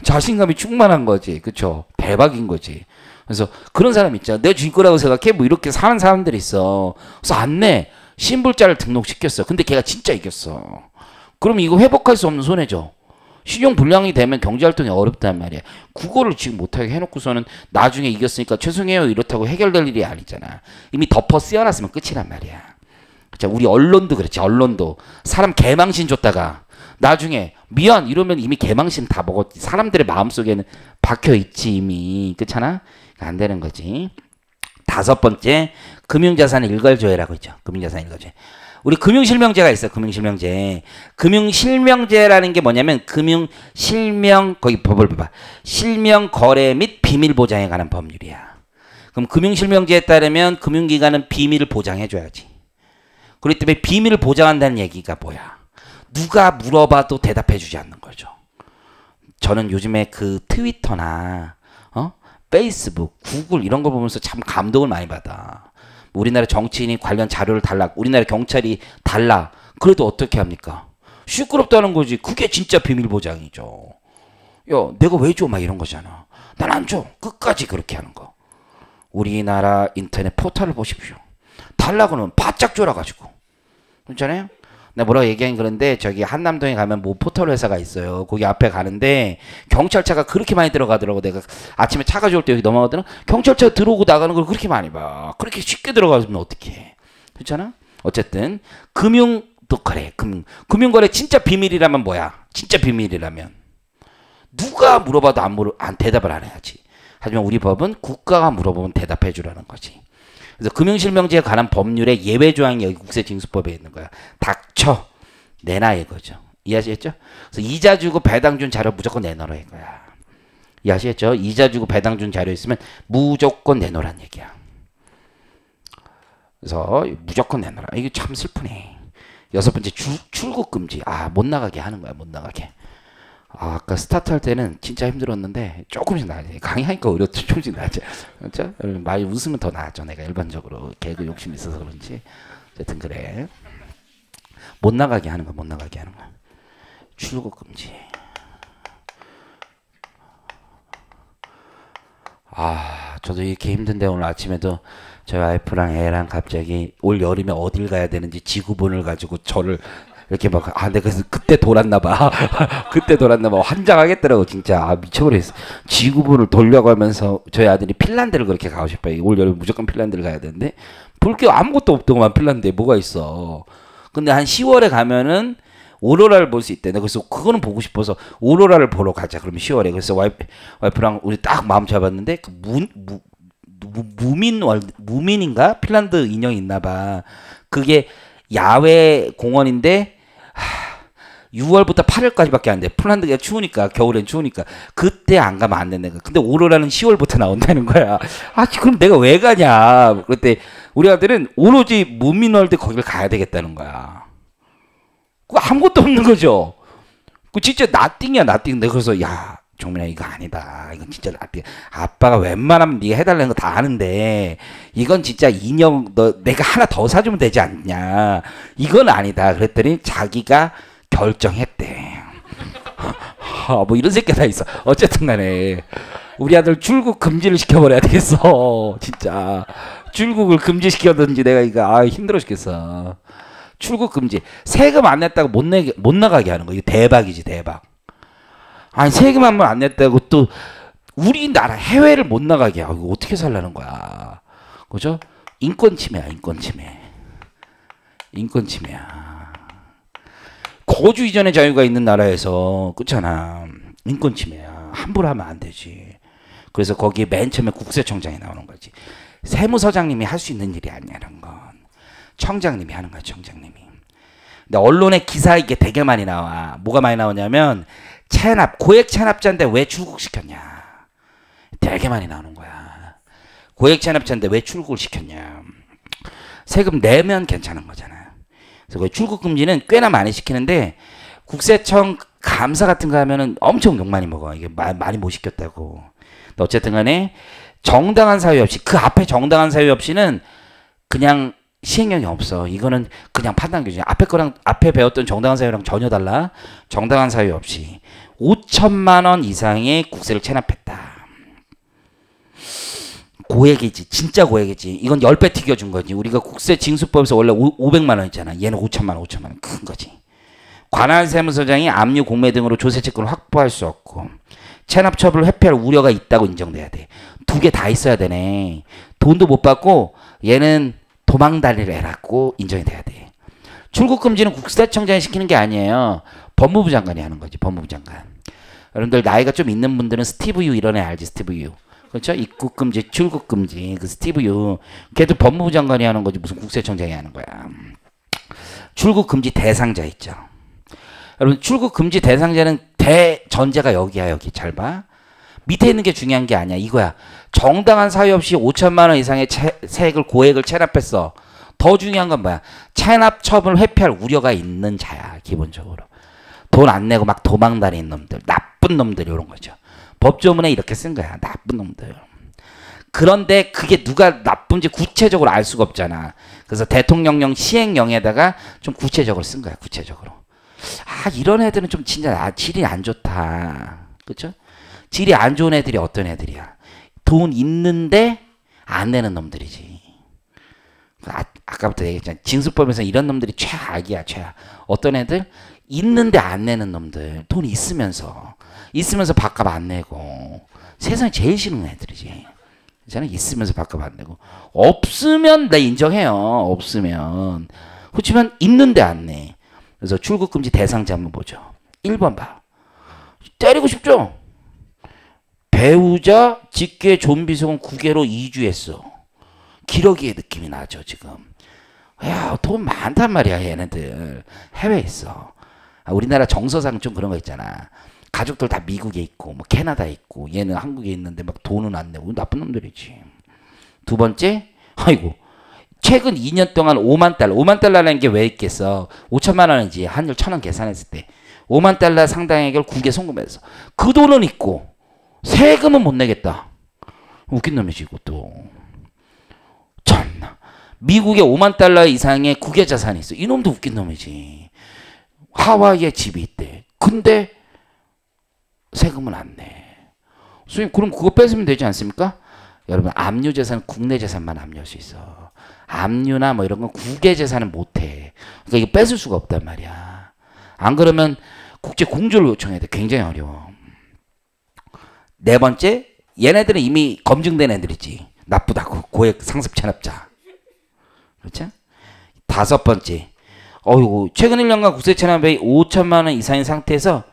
자신감이 충만한 거지. 그쵸? 대박인 거지. 그래서 그런 사람 있잖아. 내가 질 거라고 생각해? 뭐 이렇게 사는 사람들이 있어. 그래서 안 내. 신불자를 등록시켰어. 근데 걔가 진짜 이겼어. 그럼 이거 회복할 수 없는 손해죠. 신용 불량이 되면 경제활동이 어렵단 말이야. 그거를 지금 못하게 해놓고서는 나중에 이겼으니까 죄송해요 이렇다고 해결될 일이 아니잖아. 이미 덮어 씌워놨으면 끝이란 말이야. 자, 우리 언론도 그렇지. 언론도 사람 개망신 줬다가 나중에 미안 이러면 이미 개망신 다 먹었지. 사람들의 마음속에는 박혀있지 이미. 그렇잖아? 안 되는 거지. 다섯 번째, 금융자산 일괄조회라고 있죠. 금융자산 일괄조회. 우리 금융실명제가 있어요. 금융실명제. 금융실명제라는 게 뭐냐면 금융실명 거기 법을 봐봐. 실명 거래 및 비밀 보장에 관한 법률이야. 그럼 금융실명제에 따르면 금융기관은 비밀을 보장해줘야지. 그렇기 때문에 비밀을 보장한다는 얘기가 뭐야? 누가 물어봐도 대답해주지 않는 거죠. 저는 요즘에 그 트위터나 페이스북, 구글 이런 거 보면서 참 감동을 많이 받아. 우리나라 정치인이 관련 자료를 달라, 우리나라 경찰이 달라. 그래도 어떻게 합니까? 시끄럽다는 거지. 그게 진짜 비밀 보장이죠. 야, 내가 왜 줘? 막 이런 거잖아. 난 안 줘. 끝까지 그렇게 하는 거. 우리나라 인터넷 포털을 보십시오. 달라 그러면 바짝 졸아가지고. 그렇잖아요? 내가 뭐라고 얘기하긴 그런데 저기 한남동에 가면 뭐 포털 회사가 있어요. 거기 앞에 가는데 경찰차가 그렇게 많이 들어가더라고. 내가 아침에 차가 좋을 때 여기 넘어가더라. 경찰차 들어오고 나가는 걸 그렇게 많이 봐. 그렇게 쉽게 들어가면 어떡해. 그렇잖아? 어쨌든 금융도 그래. 금융거래 진짜 비밀이라면 뭐야? 진짜 비밀이라면 누가 물어봐도 안 대답을 안 해야지. 하지만 우리 법은 국가가 물어보면 대답해 주라는 거지. 그래서 금융실명제에 관한 법률의 예외 조항이 여기 국세징수법에 있는 거야. 닥쳐 내놔 이거죠. 이해하시겠죠? 그래서 이자 주고 배당 준 자료 무조건 내놓으라 이거야. 이해하시겠죠? 이자 주고 배당 준 자료 있으면 무조건 내놓으란 얘기야. 그래서 무조건 내놓으라. 이게 참 슬프네. 여섯 번째 출국 금지. 못 나가게 하는 거야. 못 나가게. 아까 스타트 할 때는 진짜 힘들었는데 조금씩 나아지. 강의하니까 오히려 조금씩 나아져. 그렇죠? 많이 웃으면 더 나아져. 내가 일반적으로 개그 욕심이 있어서 그런지. 어쨌든 그래. 못 나가게 하는 거야. 못 나가게 하는 거야. 출국 금지. 저도 이렇게 힘든데 오늘 아침에도 저희 와이프랑 애랑 갑자기 올 여름에 어딜 가야 되는지 지구본을 가지고 저를 이렇게 막, 내가 그때 돌았나 봐. 그때 돌았나 봐. 환장하겠더라고, 진짜. 미쳐버렸어. 지구본을 돌려가면서 저희 아들이 핀란드를 그렇게 가고 싶어요. 올 여름 무조건 핀란드를 가야 되는데, 볼 게 아무것도 없더만, 핀란드에 뭐가 있어. 근데 한 10월에 가면은 오로라를 볼 수 있대. 그래서 그거는 보고 싶어서 오로라를 보러 가자. 그러면 10월에. 그래서 와이프랑 우리 딱 마음 잡았는데, 무민인가? 핀란드 인형이 있나 봐. 그게 야외 공원인데 6월부터 8월까지밖에 안 돼. 핀란드가 추우니까 겨울엔 추우니까 그때 안 가면 안 된다. 근데 오로라는 10월부터 나온다는 거야. 그럼 내가 왜 가냐. 그때 우리 아들은 오로지 무민월드 거기를 가야 되겠다는 거야. 그거 아무것도 없는 거죠. 그 진짜 나띵이야 나띵. 내가 그래서 정민아 이거 아니다. 이건 진짜 나띵. 아빠가 웬만하면 네가 해달라는 거 다 하는데 이건 진짜 인형 내가 하나 더 사주면 되지 않냐. 이건 아니다. 그랬더니 자기가 결정했대. 뭐 이런 새끼 다 있어. 어쨌든 간에 우리 아들 출국 금지를 시켜버려야 되겠어. 진짜 출국을 금지시켜든지 내가 이거 힘들어 죽겠어. 출국 금지. 세금 안 냈다고 못 나가게 하는 거. 이거 대박이지 대박. 세금 한 번 안 냈다고 또 우리나라 해외를 못 나가게 하고 이거 어떻게 살라는 거야. 그죠? 인권 침해야. 인권 침해. 인권 침해야. 거주 이전의 자유가 있는 나라에서 그렇잖아. 인권 침해야. 함부로 하면 안 되지. 그래서 거기에 맨 처음에 국세청장이 나오는 거지. 세무서장님이 할 수 있는 일이 아니라는 건 청장님이 하는 거야. 청장님이. 근데 언론에 기사 이게 되게 많이 나와. 뭐가 많이 나오냐면 고액 체납자인데 왜 출국시켰냐. 되게 많이 나오는 거야. 고액 체납자인데 왜 출국을 시켰냐. 세금 내면 괜찮은 거잖아. 그래서 출국 금지는 꽤나 많이 시키는데 국세청 감사 같은 거 하면은 엄청 욕 많이 먹어. 이게 많이 못 시켰다고. 어쨌든 간에 정당한 사유 없이 그 앞에 정당한 사유 없이는 그냥 시행령이 없어. 이거는 그냥 판단 기준이야. 앞에 거랑 앞에 배웠던 정당한 사유랑 전혀 달라. 정당한 사유 없이 5천만 원 이상의 국세를 체납했다. 고액이지. 진짜 고액이지. 이건 10배 튀겨준 거지. 우리가 국세 징수법에서 원래 500만 원 있잖아. 얘는 5천만 원 큰 거지. 관할 세무서장이 압류 공매 등으로 조세 채권을 확보할 수 없고 체납 처분을 회피할 우려가 있다고 인정돼야 돼. 두 개 다 있어야 되네. 돈도 못 받고 얘는 도망다리를 해라고 인정이 돼야 돼. 출국 금지는 국세청장이 시키는 게 아니에요. 법무부 장관이 하는 거지. 법무부 장관. 여러분들 나이가 좀 있는 분들은 스티브 유 이런 애 알지? 스티브 유. 그렇죠? 입국 금지, 출국 금지. 그 스티브 유. 걔도 법무부 장관이 하는 거지. 무슨 국세청장이 하는 거야. 출국 금지 대상자 있죠. 여러분 출국 금지 대상자는 대전제가 여기야. 여기 잘 봐. 밑에 있는 게 중요한 게 아니야. 이거야. 정당한 사유 없이 5천만 원 이상의 세액을 고액을 체납했어. 더 중요한 건 뭐야? 체납 처분을 회피할 우려가 있는 자야. 기본적으로. 돈 안 내고 막 도망다니는 놈들. 나쁜 놈들 이런 거죠. 법조문에 이렇게 쓴 거야. 나쁜 놈들. 그런데 그게 누가 나쁜지 구체적으로 알 수가 없잖아. 그래서 대통령령 시행령에다가 좀 구체적으로 쓴 거야. 구체적으로. 아 이런 애들은 좀 진짜 질이 안 좋다. 그렇죠? 질이 안 좋은 애들이 어떤 애들이야? 돈 있는데 안 내는 놈들이지. 아까부터 얘기했잖아. 징수법에서 이런 놈들이 최악이야. 최악. 어떤 애들? 있는데 안 내는 놈들. 돈 있으면서 밥값 안 내고. 세상에 제일 싫은 애들이지. 있잖아. 있으면서 밥값 안 내고. 없으면 나 인정해요. 없으면. 그렇지만 있는데 안 내. 그래서 출국금지 대상자 한번 보죠. 1번 봐. 때리고 싶죠? 배우자 직계 좀비속은 국외로 이주했어. 기러기의 느낌이 나죠 지금. 야, 돈 많단 말이야 얘네들. 해외에 있어. 우리나라 정서상 좀 그런 거 있잖아. 가족들 다 미국에 있고 뭐 캐나다에 있고 얘는 한국에 있는데 막 돈은 안 내고. 나쁜 놈들이지. 두 번째, 아이고 최근 2년 동안 5만 달러. 5만 달러라는 게 왜 있겠어. 5천만 원이지. 환율 1,000원 계산했을 때 5만 달러 상당액을 국외 송금해서 그 돈은 있고 세금은 못 내겠다. 웃긴 놈이지 이것도. 참나. 미국에 5만 달러 이상의 국외 자산이 있어. 이놈도 웃긴 놈이지. 하와이에 집이 있대. 근데 세금은 안 내. 선생님 그럼 그거 뺏으면 되지 않습니까? 여러분 압류 재산은 국내 재산만 압류할 수 있어. 압류나 뭐 이런 건 국외 재산은 못 해. 그러니까 이거 뺏을 수가 없단 말이야. 안 그러면 국제 공조를 요청해야 돼. 굉장히 어려워. 네 번째, 얘네들은 이미 검증된 애들이지. 나쁘다고. 고액 상습 체납자. 그렇죠? 다섯 번째, 어이구 최근 1년간 국세 체납액이 5천만 원 이상인 상태에서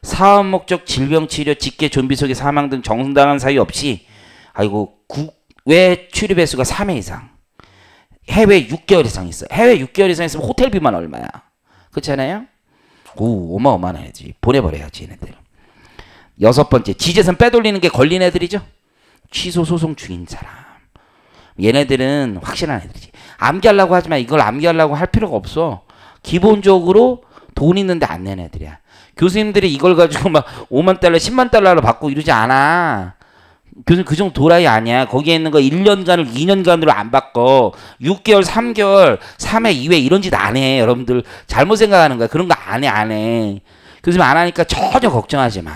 사업 목적 질병 치료 직계 좀비 속의 사망 등 정당한 사유 없이 아이고 국외 출입 횟수가 3회 이상. 해외 6개월 이상 있어. 해외 6개월 이상 있으면 호텔비만 얼마야? 그렇잖아요? 오, 어마어마하지. 보내버려야지 얘네들. 여섯 번째, 지재산 빼돌리는 게 걸린 애들이죠. 취소 소송 중인 사람. 얘네들은 확실한 애들이지. 암기하려고 하지만 이걸 암기하려고 할 필요가 없어. 기본적으로 돈 있는데 안 내는 애들이야. 교수님들이 이걸 가지고 막 5만 달러, 10만 달러로 받고 이러지 않아. 교수님 그 정도 도라이 아니야. 거기에 있는 거 1년간을 2년간으로 안 바꿔. 6개월, 3개월, 3회, 2회 이런 짓 안 해. 여러분들 잘못 생각하는 거야. 그런 거 안 해, 안 해. 교수님 안 하니까 전혀 걱정하지 마.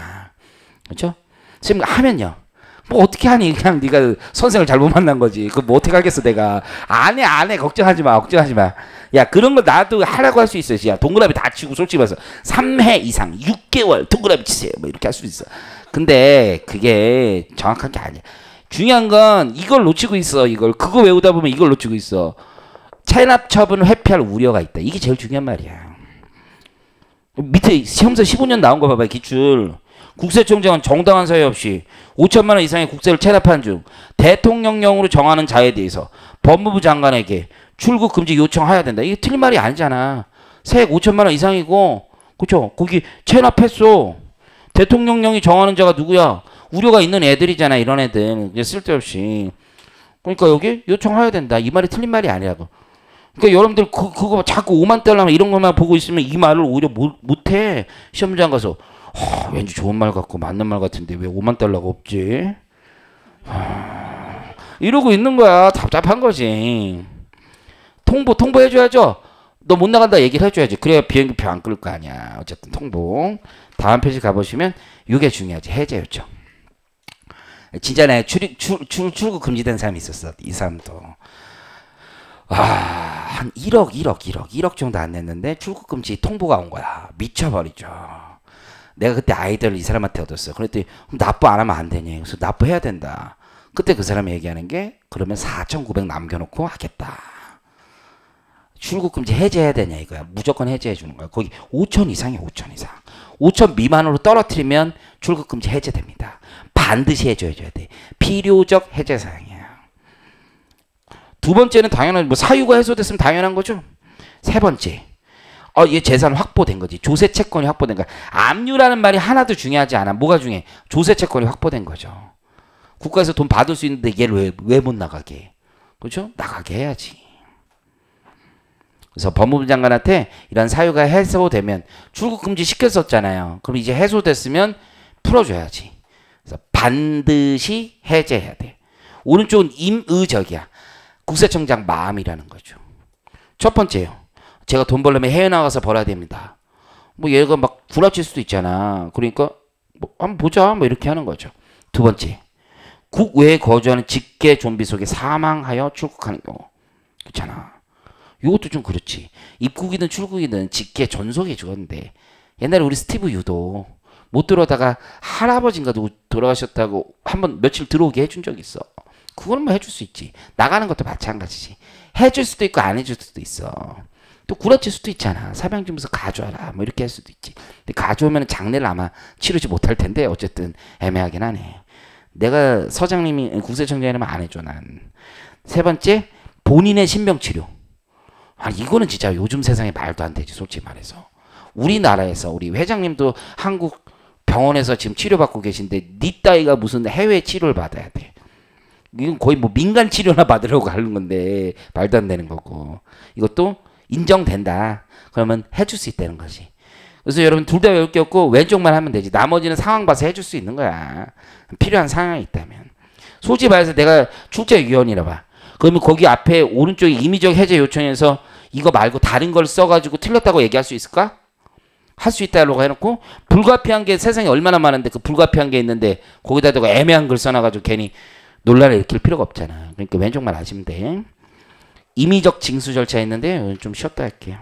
그렇죠? 지금 하면요. 뭐 어떻게 하니? 그냥 네가 선생을 잘못 만난 거지. 그거 뭐 어떻게 하겠어 내가. 안 해. 걱정하지 마. 걱정하지 마. 야 그런 거 나도 하라고 할 수 있어. 야 동그라미 다 치고 솔직히 말해서 3회 이상 6개월 동그라미 치세요. 뭐 이렇게 할 수 있어. 근데 그게 정확한 게 아니야. 중요한 건 이걸 놓치고 있어. 이걸. 그거 외우다 보면 이걸 놓치고 있어. 체납 처분을 회피할 우려가 있다. 이게 제일 중요한 말이야. 밑에 시험서 15년 나온 거 봐봐. 기출. 국세청장은 정당한 사유 없이 5천만 원 이상의 국세를 체납한 중 대통령령으로 정하는 자에 대해서 법무부 장관에게 출국 금지 요청해야 된다. 이게 틀린 말이 아니잖아. 세액 5천만 원 이상이고, 그렇죠? 거기 체납했어. 대통령령이 정하는 자가 누구야? 우려가 있는 애들이잖아. 이런 애들. 쓸데없이. 그러니까 여기 요청해야 된다. 이 말이 틀린 말이 아니라고. 그러니까 여러분들 그거 자꾸 5만 달러 이런 것만 보고 있으면 이 말을 오히려 못해. 시험장 가서. 왠지 좋은 말 같고 맞는 말 같은데 왜 5만 달러가 없지? 이러고 있는 거야. 답답한 거지. 통보해줘야죠. 너 못 나간다 얘기를 해줘야지. 그래야 비행기표 안 끌 거 아니야. 어쨌든 통보. 다음 페이지 가보시면 이게 중요하지. 해제 요청. 진짜 내 출국 금지된 사람이 있었어. 이 사람도. 한 1억 정도 안 냈는데 출국 금지 통보가 온 거야. 미쳐버리죠. 내가 그때 아이디어를 이 사람한테 얻었어. 그랬더니 납부 안 하면 안 되니. 그래서 납부해야 된다. 그때 그 사람이 얘기하는 게 그러면 4,900 남겨놓고 하겠다. 출국금지 해제해야 되냐 이거야. 무조건 해제해 주는 거야. 거기 5천 이상이야. 5천 이상. 5천 미만으로 떨어뜨리면 출국금지 해제됩니다. 반드시 해줘야 돼. 필요적 해제 사항이야. 두 번째는 당연한 뭐 사유가 해소됐으면 당연한 거죠. 세 번째. 얘 재산 확보된 거지. 조세 채권이 확보된 거야. 압류라는 말이 하나도 중요하지 않아. 뭐가 중요해? 조세 채권이 확보된 거죠. 국가에서 돈 받을 수 있는데 얘를 왜 못 나가게 해? 그렇죠? 나가게 해야지. 그래서 법무부 장관한테 이런 사유가 해소되면 출국 금지 시켰었잖아요. 그럼 이제 해소됐으면 풀어줘야지. 그래서 반드시 해제해야 돼. 오른쪽은 임의적이야. 국세청장 마음이라는 거죠. 첫 번째요. 제가 돈 벌려면 해외 나가서 벌어야 됩니다. 뭐 얘가 막 구라칠 수도 있잖아. 그러니까 뭐 한번 보자 뭐 이렇게 하는 거죠. 두 번째. 국외에 거주하는 직계 좀비 속에 사망하여 출국하는 경우. 그렇잖아. 이것도 좀 그렇지. 입국이든 출국이든 직계 전속에 죽었는데 옛날에 우리 스티브 유도 못 들어오다가 할아버지인가 누구 돌아가셨다고 한번 며칠 들어오게 해준 적이 있어. 그거는 뭐 해줄 수 있지. 나가는 것도 마찬가지지. 해줄 수도 있고 안 해줄 수도 있어. 또 구라칠 수도 있잖아. 사병주면서 가져와라 뭐 이렇게 할 수도 있지. 근데 가져오면 장례를 아마 치르지 못할 텐데 어쨌든 애매하긴 하네. 내가 서장님이 국세청장이라면 안 해줘 난. 세 번째 본인의 신병치료. 이거는 진짜 요즘 세상에 말도 안 되지 솔직히 말해서. 우리나라에서 우리 회장님도 한국 병원에서 지금 치료받고 계신데 니 따위가 무슨 해외 치료를 받아야 돼. 이건 거의 뭐 민간 치료나 받으려고 하는 건데 말도 안 되는 거고. 이것도 인정된다. 그러면 해줄 수 있다는 거지. 그래서 여러분 둘 다 외울 게 없고 왼쪽만 하면 되지. 나머지는 상황 봐서 해줄 수 있는 거야. 필요한 상황이 있다면. 솔직히 말해서 내가 출제위원이라 봐. 그러면 거기 앞에 오른쪽에 임의적 해제 요청해서 이거 말고 다른 걸 써가지고 틀렸다고 얘기할 수 있을까? 할 수 있다고 해놓고 불가피한 게 세상에 얼마나 많은데 그 불가피한 게 있는데 거기다 대고 애매한 글 써놔가지고 괜히 논란을 일으킬 필요가 없잖아. 그러니까 왼쪽만 아시면 돼. 임의적 징수 절차 있는데 좀 쉬었다 할게요.